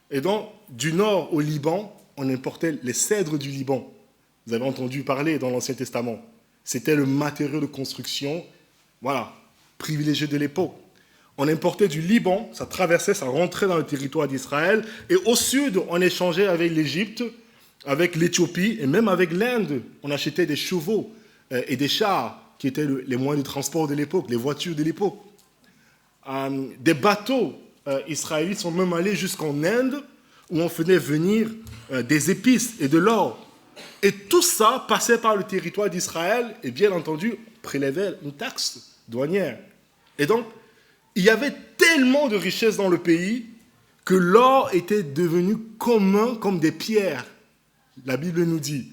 Et donc, du nord au Liban, on importait les cèdres du Liban. Vous avez entendu parler dans l'Ancien Testament. C'était le matériau de construction, voilà, privilégié de l'époque. On importait du Liban, ça traversait, ça rentrait dans le territoire d'Israël. Et au sud, on échangeait avec l'Égypte, avec l'Éthiopie et même avec l'Inde. On achetait des chevaux et des chars qui étaient les moyens de transport de l'époque, les voitures de l'époque. Des bateaux israélites sont même allés jusqu'en Inde où on faisait venir des épices et de l'or. Et tout ça passait par le territoire d'Israël et bien entendu prélevait une taxe douanière. Et donc, il y avait tellement de richesses dans le pays que l'or était devenu commun comme des pierres. La Bible nous dit.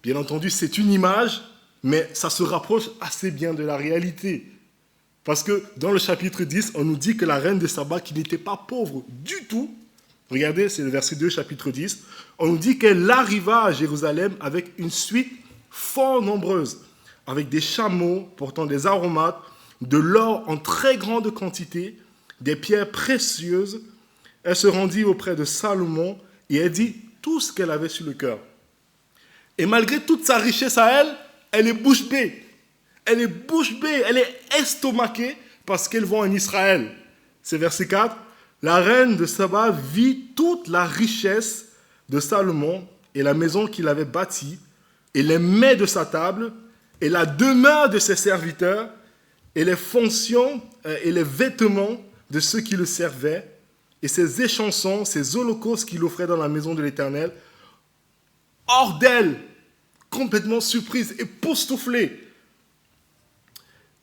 Bien entendu, c'est une image, mais ça se rapproche assez bien de la réalité. Parce que dans le chapitre 10, on nous dit que la reine de Saba, qui n'était pas pauvre du tout, regardez, c'est le verset 2, chapitre 10, on nous dit qu'elle arriva à Jérusalem avec une suite fort nombreuse, avec des chameaux portant des aromates, de l'or en très grande quantité, des pierres précieuses. Elle se rendit auprès de Salomon et elle dit tout ce qu'elle avait sur le cœur. Et malgré toute sa richesse à elle, elle est bouche bée. Elle est bouche bée, elle est estomaquée parce qu'elle va en Israël. C'est verset 4. La reine de Saba vit toute la richesse de Salomon et la maison qu'il avait bâtie, et les mets de sa table, et la demeure de ses serviteurs, et les fonctions et les vêtements de ceux qui le servaient, et ses échansons, ses holocaustes qu'il offrait dans la maison de l'Éternel, hors d'elle, complètement surprise, époustouflée.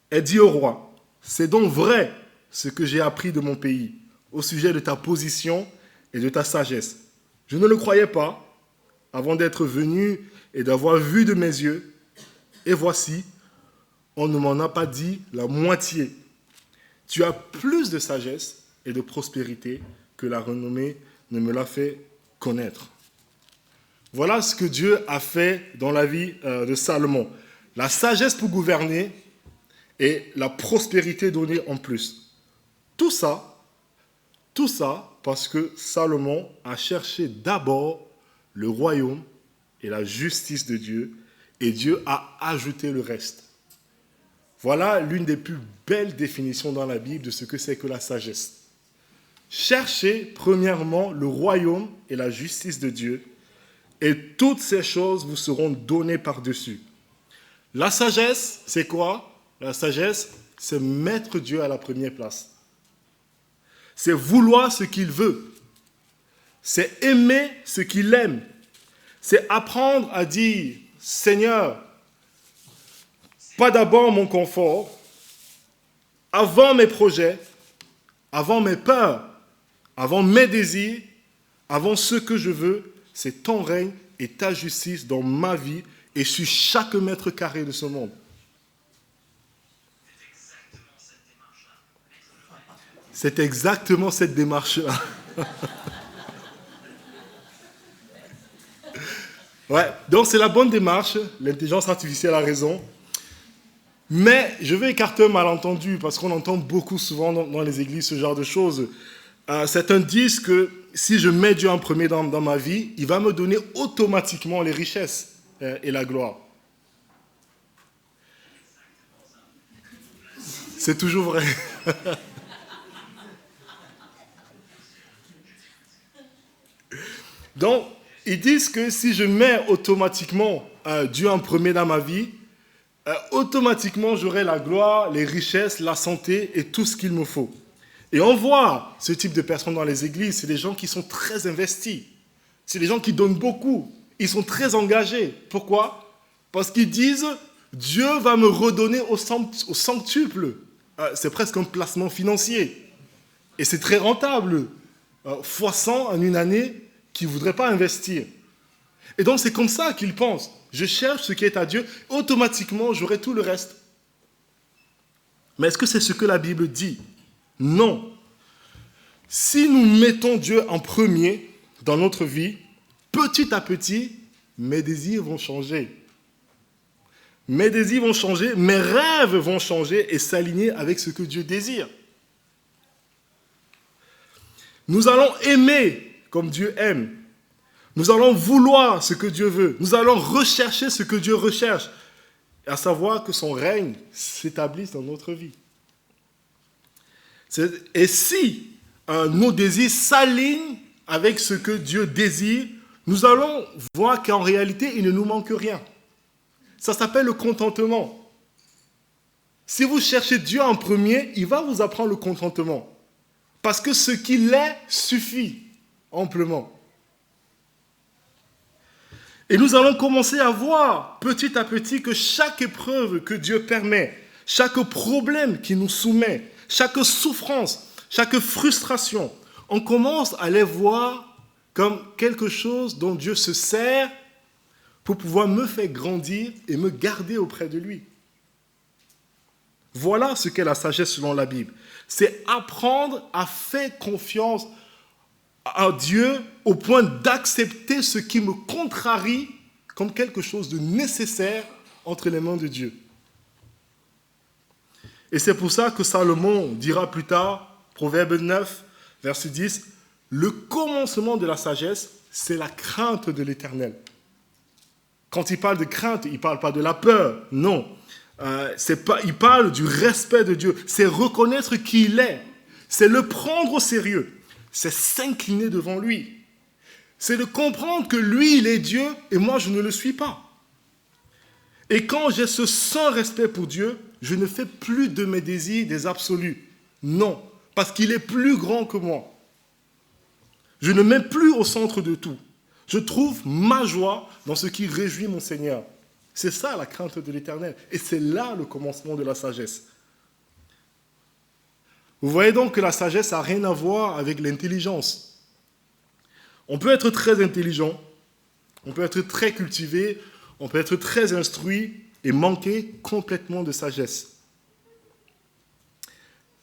Elle dit au roi, c'est donc vrai ce que j'ai appris de mon pays, au sujet de ta position et de ta sagesse. Je ne le croyais pas, avant d'être venu et d'avoir vu de mes yeux, et voici, on ne m'en a pas dit la moitié. Tu as plus de sagesse et de prospérité que la renommée ne me l'a fait connaître. Voilà ce que Dieu a fait dans la vie de Salomon. La sagesse pour gouverner et la prospérité donnée en plus. Tout ça parce que Salomon a cherché d'abord le royaume et la justice de Dieu, et Dieu a ajouté le reste. Voilà l'une des plus belles définitions dans la Bible de ce que c'est que la sagesse. Cherchez premièrement le royaume et la justice de Dieu, et toutes ces choses vous seront données par-dessus. La sagesse, c'est quoi? La sagesse, c'est mettre Dieu à la première place. C'est vouloir ce qu'il veut. C'est aimer ce qu'il aime. C'est apprendre à dire, Seigneur, pas d'abord mon confort, avant mes projets, avant mes peurs, avant mes désirs, avant ce que je veux, c'est ton règne et ta justice dans ma vie et sur chaque mètre carré de ce monde. C'est exactement cette démarche-là. Ouais, donc c'est la bonne démarche, l'intelligence artificielle a raison. Mais je vais écarter un malentendu, parce qu'on entend beaucoup souvent dans les églises ce genre de choses. Certains disent que si je mets Dieu en premier dans ma vie, il va me donner automatiquement les richesses et la gloire. C'est toujours vrai. Donc, ils disent que si je mets automatiquement Dieu en premier dans ma vie, automatiquement j'aurai la gloire, les richesses, la santé et tout ce qu'il me faut. Et on voit ce type de personnes dans les églises, c'est des gens qui sont très investis. C'est des gens qui donnent beaucoup. Ils sont très engagés. Pourquoi? Parce qu'ils disent, Dieu va me redonner au centuple. C'est presque un placement financier. Et c'est très rentable. Fois 100 en une année qu'il ne voudrait pas investir. Et donc c'est comme ça qu'il pense. Je cherche ce qui est à Dieu, automatiquement j'aurai tout le reste. Mais est-ce que c'est ce que la Bible dit? Non. Si nous mettons Dieu en premier dans notre vie, petit à petit, mes désirs vont changer. Mes désirs vont changer, mes rêves vont changer et s'aligner avec ce que Dieu désire. Nous allons aimer comme Dieu aime. Nous allons vouloir ce que Dieu veut. Nous allons rechercher ce que Dieu recherche. À savoir que son règne s'établisse dans notre vie. Et si nos désirs s'alignent avec ce que Dieu désire, nous allons voir qu'en réalité, il ne nous manque rien. Ça s'appelle le contentement. Si vous cherchez Dieu en premier, il va vous apprendre le contentement. Parce que ce qu'il est suffit amplement. Et nous allons commencer à voir petit à petit que chaque épreuve que Dieu permet, chaque problème qui nous soumet, chaque souffrance, chaque frustration, on commence à les voir comme quelque chose dont Dieu se sert pour pouvoir me faire grandir et me garder auprès de lui. Voilà ce qu'est la sagesse selon la Bible. C'est apprendre à faire confiance à Dieu au point d'accepter ce qui me contrarie comme quelque chose de nécessaire entre les mains de Dieu. Et c'est pour ça que Salomon dira plus tard, Proverbe 9, verset 10, « Le commencement de la sagesse, c'est la crainte de l'Éternel. » Quand il parle de crainte, il ne parle pas de la peur, non. Il parle du respect de Dieu. C'est reconnaître qui il est. C'est le prendre au sérieux. C'est s'incliner devant lui. C'est de comprendre que lui, il est Dieu et moi, je ne le suis pas. Et quand j'ai ce saint respect pour Dieu, je ne fais plus de mes désirs des absolus. Non, parce qu'il est plus grand que moi. Je ne mets plus au centre de tout. Je trouve ma joie dans ce qui réjouit mon Seigneur. C'est ça la crainte de l'Éternel. Et c'est là le commencement de la sagesse. Vous voyez donc que la sagesse n'a rien à voir avec l'intelligence. On peut être très intelligent, on peut être très cultivé, on peut être très instruit et manquer complètement de sagesse.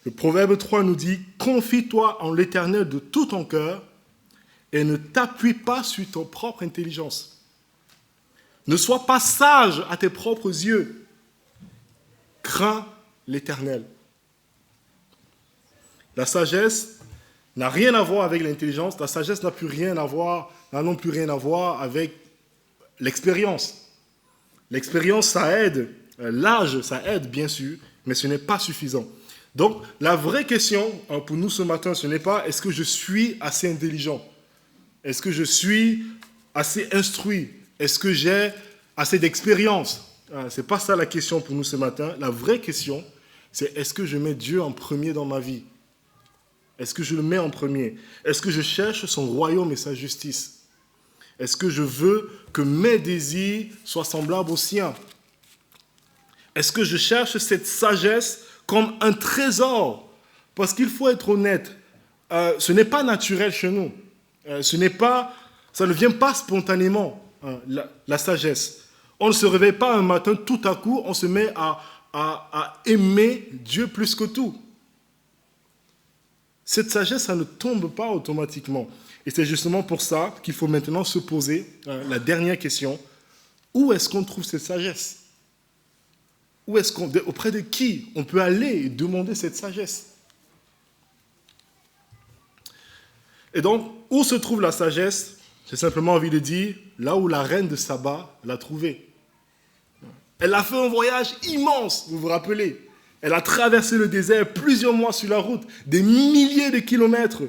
Le Proverbe 3 nous dit « Confie-toi en l'Éternel de tout ton cœur et ne t'appuie pas sur ton propre intelligence. Ne sois pas sage à tes propres yeux. Crains l'Éternel. » La sagesse n'a rien à voir avec l'intelligence. La sagesse n'a non plus rien à voir avec l'expérience. L'expérience, ça aide. L'âge, ça aide, bien sûr, mais ce n'est pas suffisant. Donc, la vraie question pour nous ce matin, ce n'est pas est-ce que je suis assez intelligent? Est-ce que je suis assez instruit? Est-ce que j'ai assez d'expérience? Ce n'est pas ça la question pour nous ce matin. La vraie question, c'est est-ce que je mets Dieu en premier dans ma vie? Est-ce que je le mets en premier? Est-ce que je cherche son royaume et sa justice? Est-ce que je veux que mes désirs soient semblables aux siens? Est-ce que je cherche cette sagesse comme un trésor? Parce qu'il faut être honnête, ce n'est pas naturel chez nous. Ça ne vient pas spontanément, la sagesse. On ne se réveille pas un matin, tout à coup, on se met à aimer Dieu plus que tout. Cette sagesse, ça ne tombe pas automatiquement. Et c'est justement pour ça qu'il faut maintenant se poser la dernière question. Où est-ce qu'on trouve cette sagesse? Auprès de qui on peut aller et demander cette sagesse? Et donc, où se trouve la sagesse? J'ai simplement envie de dire, là où la reine de Saba l'a trouvée. Elle a fait un voyage immense, vous vous rappelez? Elle a traversé le désert, plusieurs mois sur la route, des milliers de kilomètres.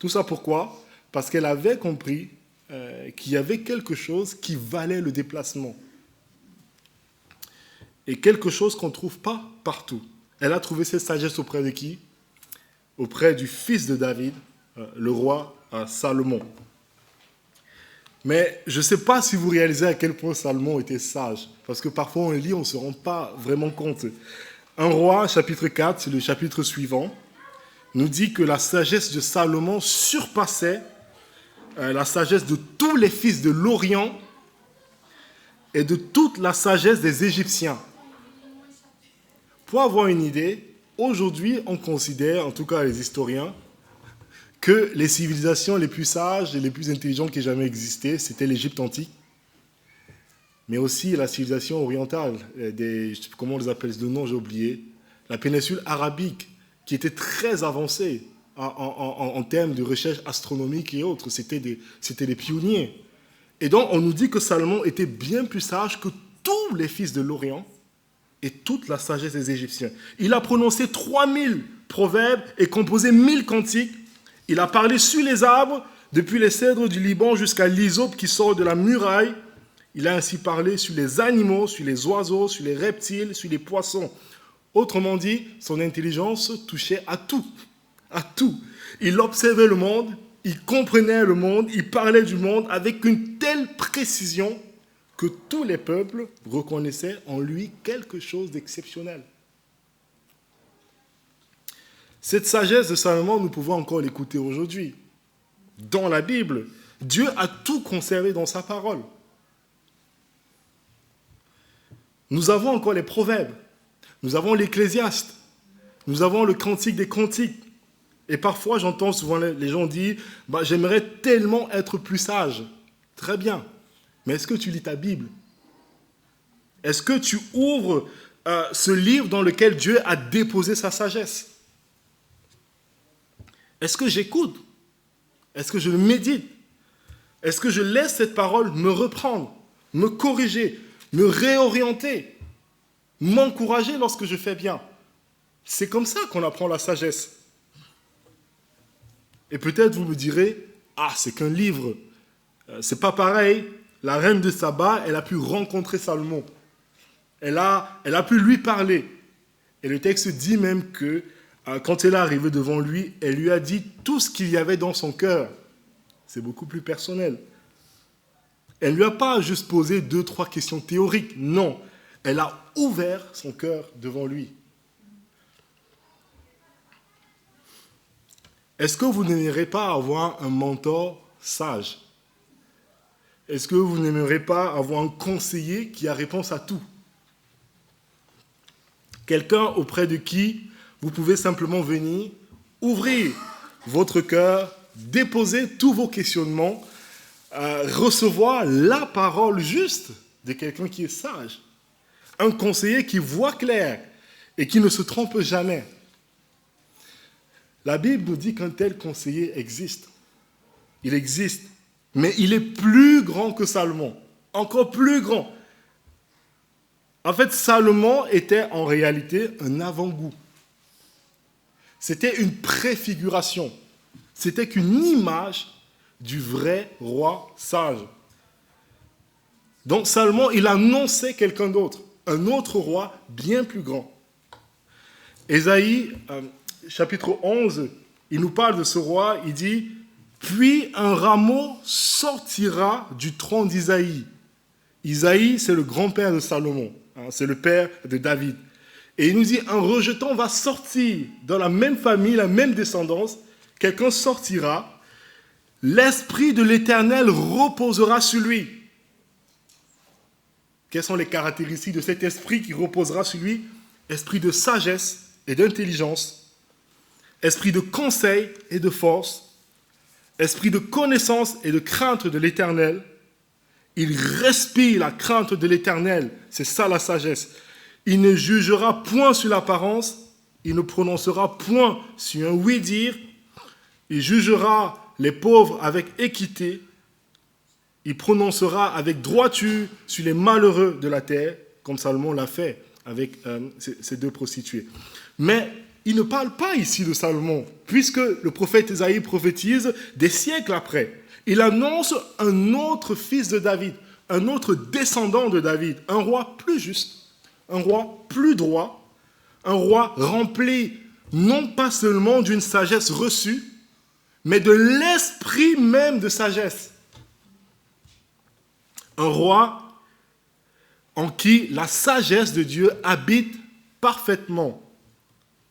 Tout ça pourquoi? Parce qu'elle avait compris qu'il y avait quelque chose qui valait le déplacement. Et quelque chose qu'on ne trouve pas partout. Elle a trouvé cette sagesse auprès de qui? Auprès du fils de David, le roi Salomon. Mais je ne sais pas si vous réalisez à quel point Salomon était sage. Parce que parfois on lit, on ne se rend pas vraiment compte. Un roi, chapitre 4, c'est le chapitre suivant, nous dit que la sagesse de Salomon surpassait la sagesse de tous les fils de l'Orient et de toute la sagesse des Égyptiens. Pour avoir une idée, aujourd'hui, on considère, en tout cas les historiens, que les civilisations les plus sages et les plus intelligentes qui aient jamais existé, c'était l'Égypte antique, mais aussi la civilisation orientale, comment on les appelle, le nom j'ai oublié, la péninsule arabique, qui était très avancée en termes de recherche astronomique et autres. C'était des pionniers. Et donc, on nous dit que Salomon était bien plus sage que tous les fils de l'Orient et toute la sagesse des Égyptiens. Il a prononcé 3000 proverbes et composé 1000 cantiques. Il a parlé sur les arbres, depuis les cèdres du Liban jusqu'à l'hysope qui sort de la muraille. Il a ainsi parlé sur les animaux, sur les oiseaux, sur les reptiles, sur les poissons. Autrement dit, son intelligence touchait à tout. À tout. Il observait le monde, il comprenait le monde, il parlait du monde avec une telle précision que tous les peuples reconnaissaient en lui quelque chose d'exceptionnel. Cette sagesse de Salomon, nous pouvons encore l'écouter aujourd'hui. Dans la Bible, Dieu a tout conservé dans sa parole. Nous avons encore les proverbes, nous avons l'Ecclésiaste, nous avons le Cantique des Cantiques. Et parfois, j'entends souvent les gens dire « J'aimerais tellement être plus sage. » Très bien. Mais est-ce que tu lis ta Bible? Est-ce que tu ouvres ce livre dans lequel Dieu a déposé sa sagesse? Est-ce que j'écoute? Est-ce que je le médite? Est-ce que je laisse cette parole me reprendre, me corriger, me réorienter, m'encourager lorsque je fais bien? C'est comme ça qu'on apprend la sagesse. Et peut-être vous me direz, c'est qu'un livre. C'est pas pareil. La reine de Saba, elle a pu rencontrer Salomon. Elle a pu lui parler. Et le texte dit même que quand elle est arrivée devant lui, elle lui a dit tout ce qu'il y avait dans son cœur. C'est beaucoup plus personnel. Elle ne lui a pas juste posé 2-3 questions théoriques. Non, elle a ouvert son cœur devant lui. Est-ce que vous n'aimerez pas avoir un mentor sage? Est-ce que vous n'aimerez pas avoir un conseiller qui a réponse à tout? Quelqu'un auprès de qui vous pouvez simplement venir, ouvrir votre cœur, déposer tous vos questionnements, recevoir la parole juste de quelqu'un qui est sage. Un conseiller qui voit clair et qui ne se trompe jamais. La Bible nous dit qu'un tel conseiller existe. Il existe. Mais il est plus grand que Salomon. Encore plus grand. En fait, Salomon était en réalité un avant-goût. C'était une préfiguration. C'était qu'une image du vrai roi sage. Donc Salomon, il annonçait quelqu'un d'autre. Un autre roi bien plus grand. Ésaïe, chapitre 11, il nous parle de ce roi, il dit « Puis un rameau sortira du tronc d'Isaïe. » Isaïe, c'est le grand-père de Salomon, c'est le père de David. Et il nous dit « Un rejeton va sortir dans la même famille, la même descendance, quelqu'un sortira, l'esprit de l'Éternel reposera sur lui. » Quelles sont les caractéristiques de cet esprit qui reposera sur lui? Esprit de sagesse et d'intelligence, esprit de conseil et de force, esprit de connaissance et de crainte de l'Éternel. Il respire la crainte de l'Éternel, c'est ça la sagesse. Il ne jugera point sur l'apparence, il ne prononcera point sur un oui-dire, il jugera les pauvres avec équité, il prononcera avec droiture sur les malheureux de la terre, comme Salomon l'a fait avec ces deux prostituées. Mais il ne parle pas ici de Salomon, puisque le prophète Ésaïe prophétise des siècles après. Il annonce un autre fils de David, un autre descendant de David, un roi plus juste, un roi plus droit, un roi rempli non pas seulement d'une sagesse reçue, mais de l'esprit même de sagesse. Un roi en qui la sagesse de Dieu habite parfaitement.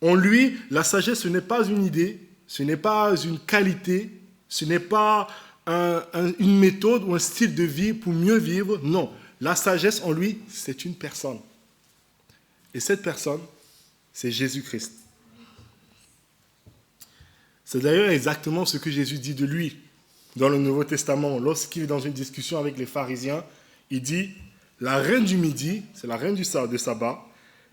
En lui, la sagesse, ce n'est pas une idée, ce n'est pas une qualité, ce n'est pas une méthode ou un style de vie pour mieux vivre. Non, la sagesse en lui, c'est une personne. Et cette personne, c'est Jésus-Christ. C'est d'ailleurs exactement ce que Jésus dit de lui dans le Nouveau Testament. Lorsqu'il est dans une discussion avec les pharisiens, il dit, la reine du midi, c'est la reine de Saba,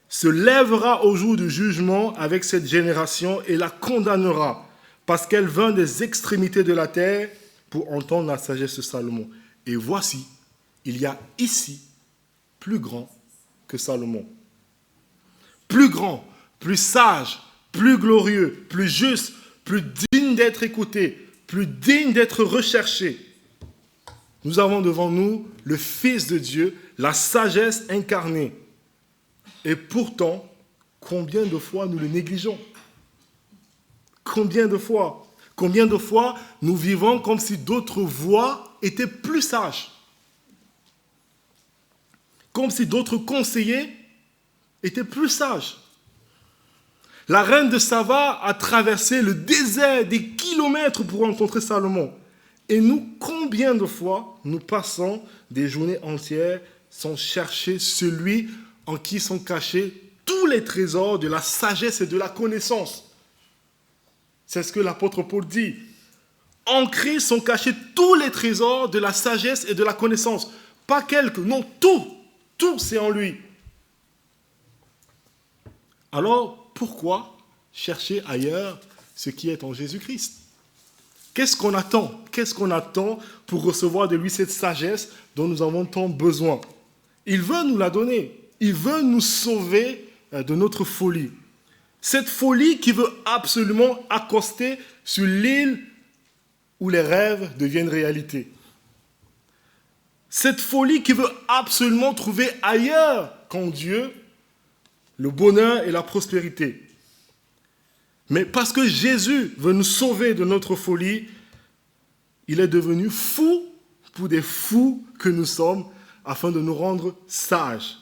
se lèvera au jour du jugement avec cette génération et la condamnera, parce qu'elle vint des extrémités de la terre pour entendre la sagesse de Salomon. Et voici, il y a ici plus grand que Salomon. Plus grand, plus sage, plus glorieux, plus juste, plus digne d'être écouté, plus digne d'être recherché. Nous avons devant nous le Fils de Dieu, la sagesse incarnée. Et pourtant, combien de fois nous le négligeons? Combien de fois? Combien de fois nous vivons comme si d'autres voies étaient plus sages? Comme si d'autres conseillers étaient plus sages. La reine de Saba a traversé le désert des kilomètres pour rencontrer Salomon. Et nous, combien de fois nous passons des journées entières sans chercher celui en qui sont cachés tous les trésors de la sagesse et de la connaissance? C'est ce que l'apôtre Paul dit. En Christ sont cachés tous les trésors de la sagesse et de la connaissance. Pas quelques, non, tout. Tout, c'est en lui. Alors, pourquoi chercher ailleurs ce qui est en Jésus-Christ? Qu'est-ce qu'on attend? Qu'est-ce qu'on attend pour recevoir de lui cette sagesse dont nous avons tant besoin? Il veut nous la donner. Il veut nous sauver de notre folie. Cette folie qui veut absolument accoster sur l'île où les rêves deviennent réalité. Cette folie qui veut absolument trouver ailleurs qu'en Dieu le bonheur et la prospérité. Mais parce que Jésus veut nous sauver de notre folie, il est devenu fou pour des fous que nous sommes, afin de nous rendre sages.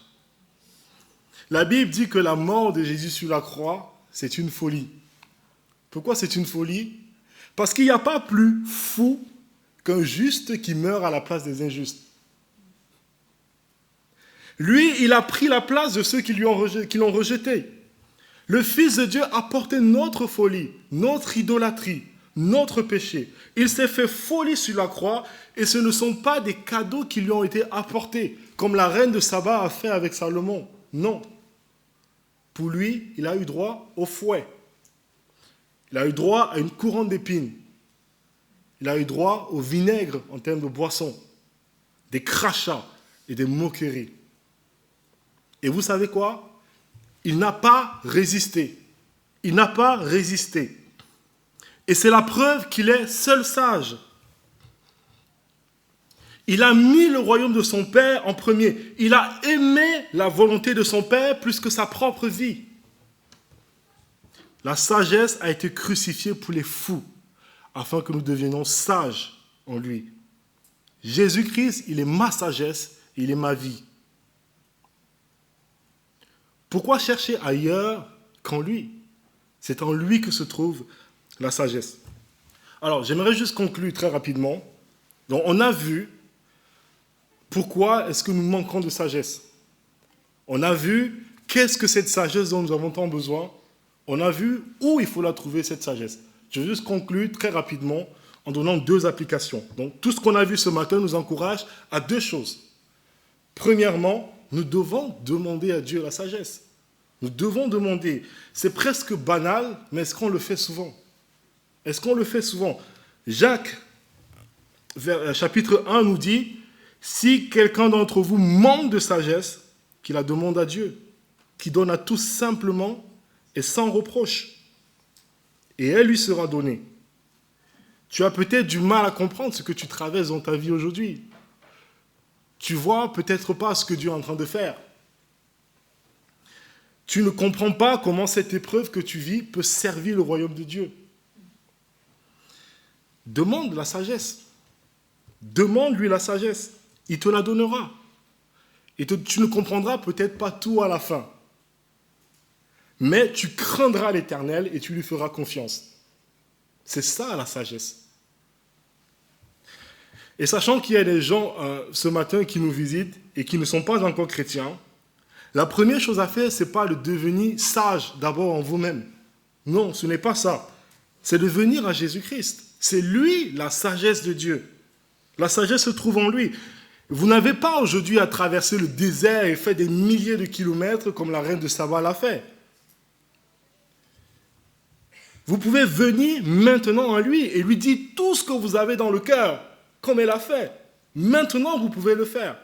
La Bible dit que la mort de Jésus sur la croix, c'est une folie. Pourquoi c'est une folie? Parce qu'il n'y a pas plus fou qu'un juste qui meurt à la place des injustes. Lui, il a pris la place de ceux qui l'ont rejeté. Le Fils de Dieu a porté notre folie, notre idolâtrie, notre péché. Il s'est fait folie sur la croix et ce ne sont pas des cadeaux qui lui ont été apportés, comme la reine de Saba a fait avec Salomon. Non. Pour lui, il a eu droit au fouet. Il a eu droit à une couronne d'épines. Il a eu droit au vinaigre en termes de boisson, des crachats et des moqueries. Et vous savez quoi? Il n'a pas résisté. Il n'a pas résisté. Et c'est la preuve qu'il est seul sage. Il a mis le royaume de son Père en premier. Il a aimé la volonté de son Père plus que sa propre vie. La sagesse a été crucifiée pour les fous, afin que nous devenions sages en lui. Jésus-Christ, il est ma sagesse, il est ma vie. Pourquoi chercher ailleurs qu'en lui? C'est en lui que se trouve la sagesse. Alors, j'aimerais juste conclure très rapidement. Donc, on a vu pourquoi est-ce que nous manquons de sagesse. On a vu qu'est-ce que cette sagesse dont nous avons tant besoin. On a vu où il faut la trouver, cette sagesse. Je vais juste conclure très rapidement en donnant 2 applications. Donc, tout ce qu'on a vu ce matin nous encourage à 2 choses. Premièrement, nous devons demander à Dieu la sagesse. Nous devons demander. C'est presque banal, mais est-ce qu'on le fait souvent? Est-ce qu'on le fait souvent? Jacques, chapitre 1, nous dit, si quelqu'un d'entre vous manque de sagesse, qu'il la demande à Dieu, qui donne à tous simplement et sans reproche, et elle lui sera donnée. Tu as peut-être du mal à comprendre ce que tu traverses dans ta vie aujourd'hui. Tu vois peut-être pas ce que Dieu est en train de faire. Tu ne comprends pas comment cette épreuve que tu vis peut servir le royaume de Dieu. Demande la sagesse. Demande-lui la sagesse. Il te la donnera. Et tu ne comprendras peut-être pas tout à la fin. Mais tu craindras l'Éternel et tu lui feras confiance. C'est ça la sagesse. Et sachant qu'il y a des gens ce matin qui nous visitent et qui ne sont pas encore chrétiens, la première chose à faire, ce n'est pas de devenir sage d'abord en vous-même. Non, ce n'est pas ça. C'est de venir à Jésus-Christ. C'est lui la sagesse de Dieu. La sagesse se trouve en lui. Vous n'avez pas aujourd'hui à traverser le désert et faire des milliers de kilomètres comme la reine de Saba l'a fait. Vous pouvez venir maintenant à lui et lui dire tout ce que vous avez dans le cœur, comme elle a fait. Maintenant, vous pouvez le faire.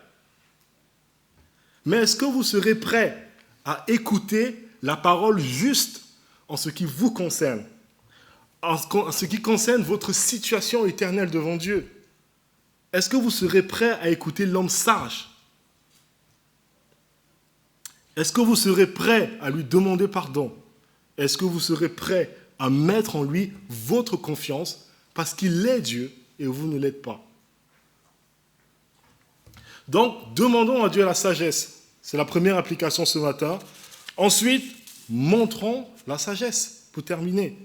Mais est-ce que vous serez prêt à écouter la parole juste en ce qui vous concerne, en ce qui concerne votre situation éternelle devant Dieu? Est-ce que vous serez prêt à écouter l'homme sage? Est-ce que vous serez prêt à lui demander pardon? Est-ce que vous serez prêt à mettre en lui votre confiance parce qu'il est Dieu et vous ne l'êtes pas? Donc, demandons à Dieu la sagesse. C'est la première application ce matin. Ensuite, montrons la sagesse, pour terminer.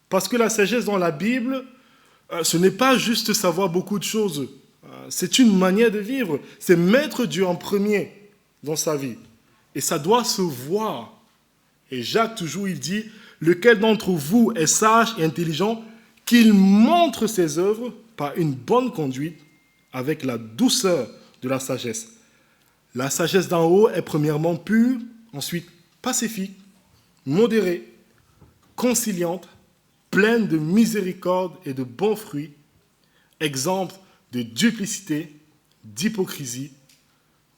Parce que la sagesse dans la Bible, ce n'est pas juste savoir beaucoup de choses. C'est une manière de vivre. C'est mettre Dieu en premier dans sa vie. Et ça doit se voir. Et Jacques, toujours, il dit, « Lequel d'entre vous est sage et intelligent, qu'il montre ses œuvres par une bonne conduite avec la douceur de la sagesse. » La sagesse d'en haut est premièrement pure, ensuite pacifique, modérée, conciliante, pleine de miséricorde et de bons fruits, exempte de duplicité, d'hypocrisie.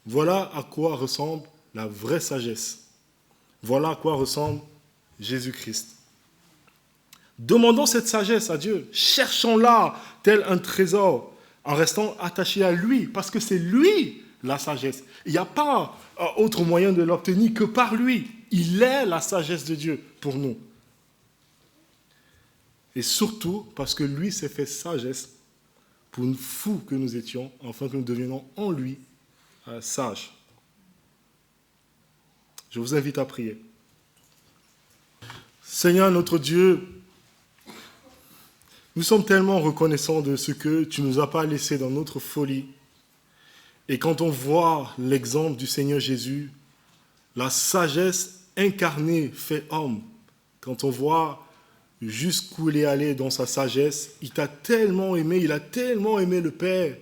Voilà à quoi ressemble la vraie sagesse. Voilà à quoi ressemble Jésus-Christ. Demandons cette sagesse à Dieu. Cherchons-la tel un trésor en restant attachés à lui, parce que c'est lui la sagesse. Il n'y a pas autre moyen de l'obtenir que par lui. Il est la sagesse de Dieu pour nous. Et surtout parce que lui s'est fait sagesse pour nous fous que nous étions, afin que nous devenions en lui sages. Je vous invite à prier. Seigneur notre Dieu, nous sommes tellement reconnaissants de ce que tu ne nous as pas laissé dans notre folie. Et quand on voit l'exemple du Seigneur Jésus, la sagesse incarnée fait homme, quand on voit jusqu'où il est allé dans sa sagesse, il t'a tellement aimé, il a tellement aimé le Père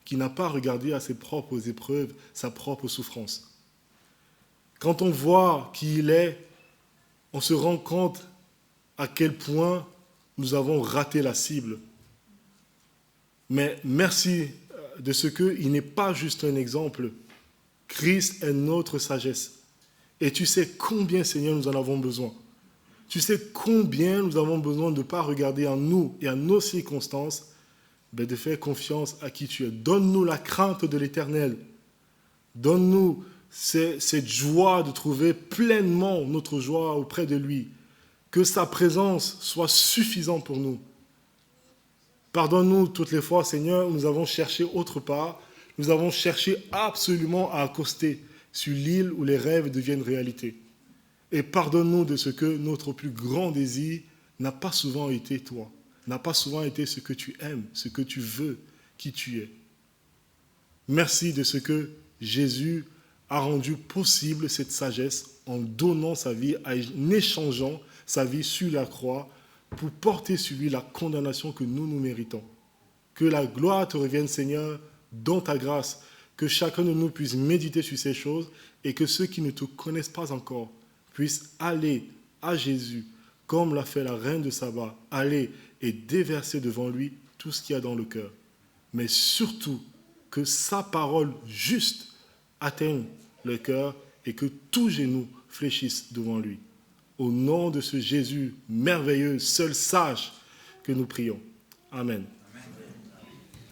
qu'il n'a pas regardé à ses propres épreuves, sa propre souffrance. Quand on voit qui il est, on se rend compte à quel point nous avons raté la cible. Mais merci de ce qu'il n'est pas juste un exemple. Christ est notre sagesse. Et tu sais combien, Seigneur, nous en avons besoin. Tu sais combien nous avons besoin de ne pas regarder en nous et en nos circonstances, mais de faire confiance à qui tu es. Donne-nous la crainte de l'Éternel. Donne-nous cette joie de trouver pleinement notre joie auprès de lui. Que sa présence soit suffisante pour nous. Pardonne-nous toutes les fois, Seigneur, nous avons cherché autre part. Nous avons cherché absolument à accoster sur l'île où les rêves deviennent réalité. Et pardonne-nous de ce que notre plus grand désir n'a pas souvent été toi, n'a pas souvent été ce que tu aimes, ce que tu veux, qui tu es. Merci de ce que Jésus a rendu possible cette sagesse en donnant sa vie, en échangeant sa vie sur la croix pour porter sur lui la condamnation que nous méritons. Que la gloire te revienne, Seigneur, dans ta grâce, que chacun de nous puisse méditer sur ces choses et que ceux qui ne te connaissent pas encore puissent aller à Jésus, comme l'a fait la reine de Saba, aller et déverser devant lui tout ce qu'il y a dans le cœur. Mais surtout, que sa parole juste atteigne le cœur et que tout genou fléchisse devant lui. Au nom de ce Jésus merveilleux, seul sage, que nous prions. Amen.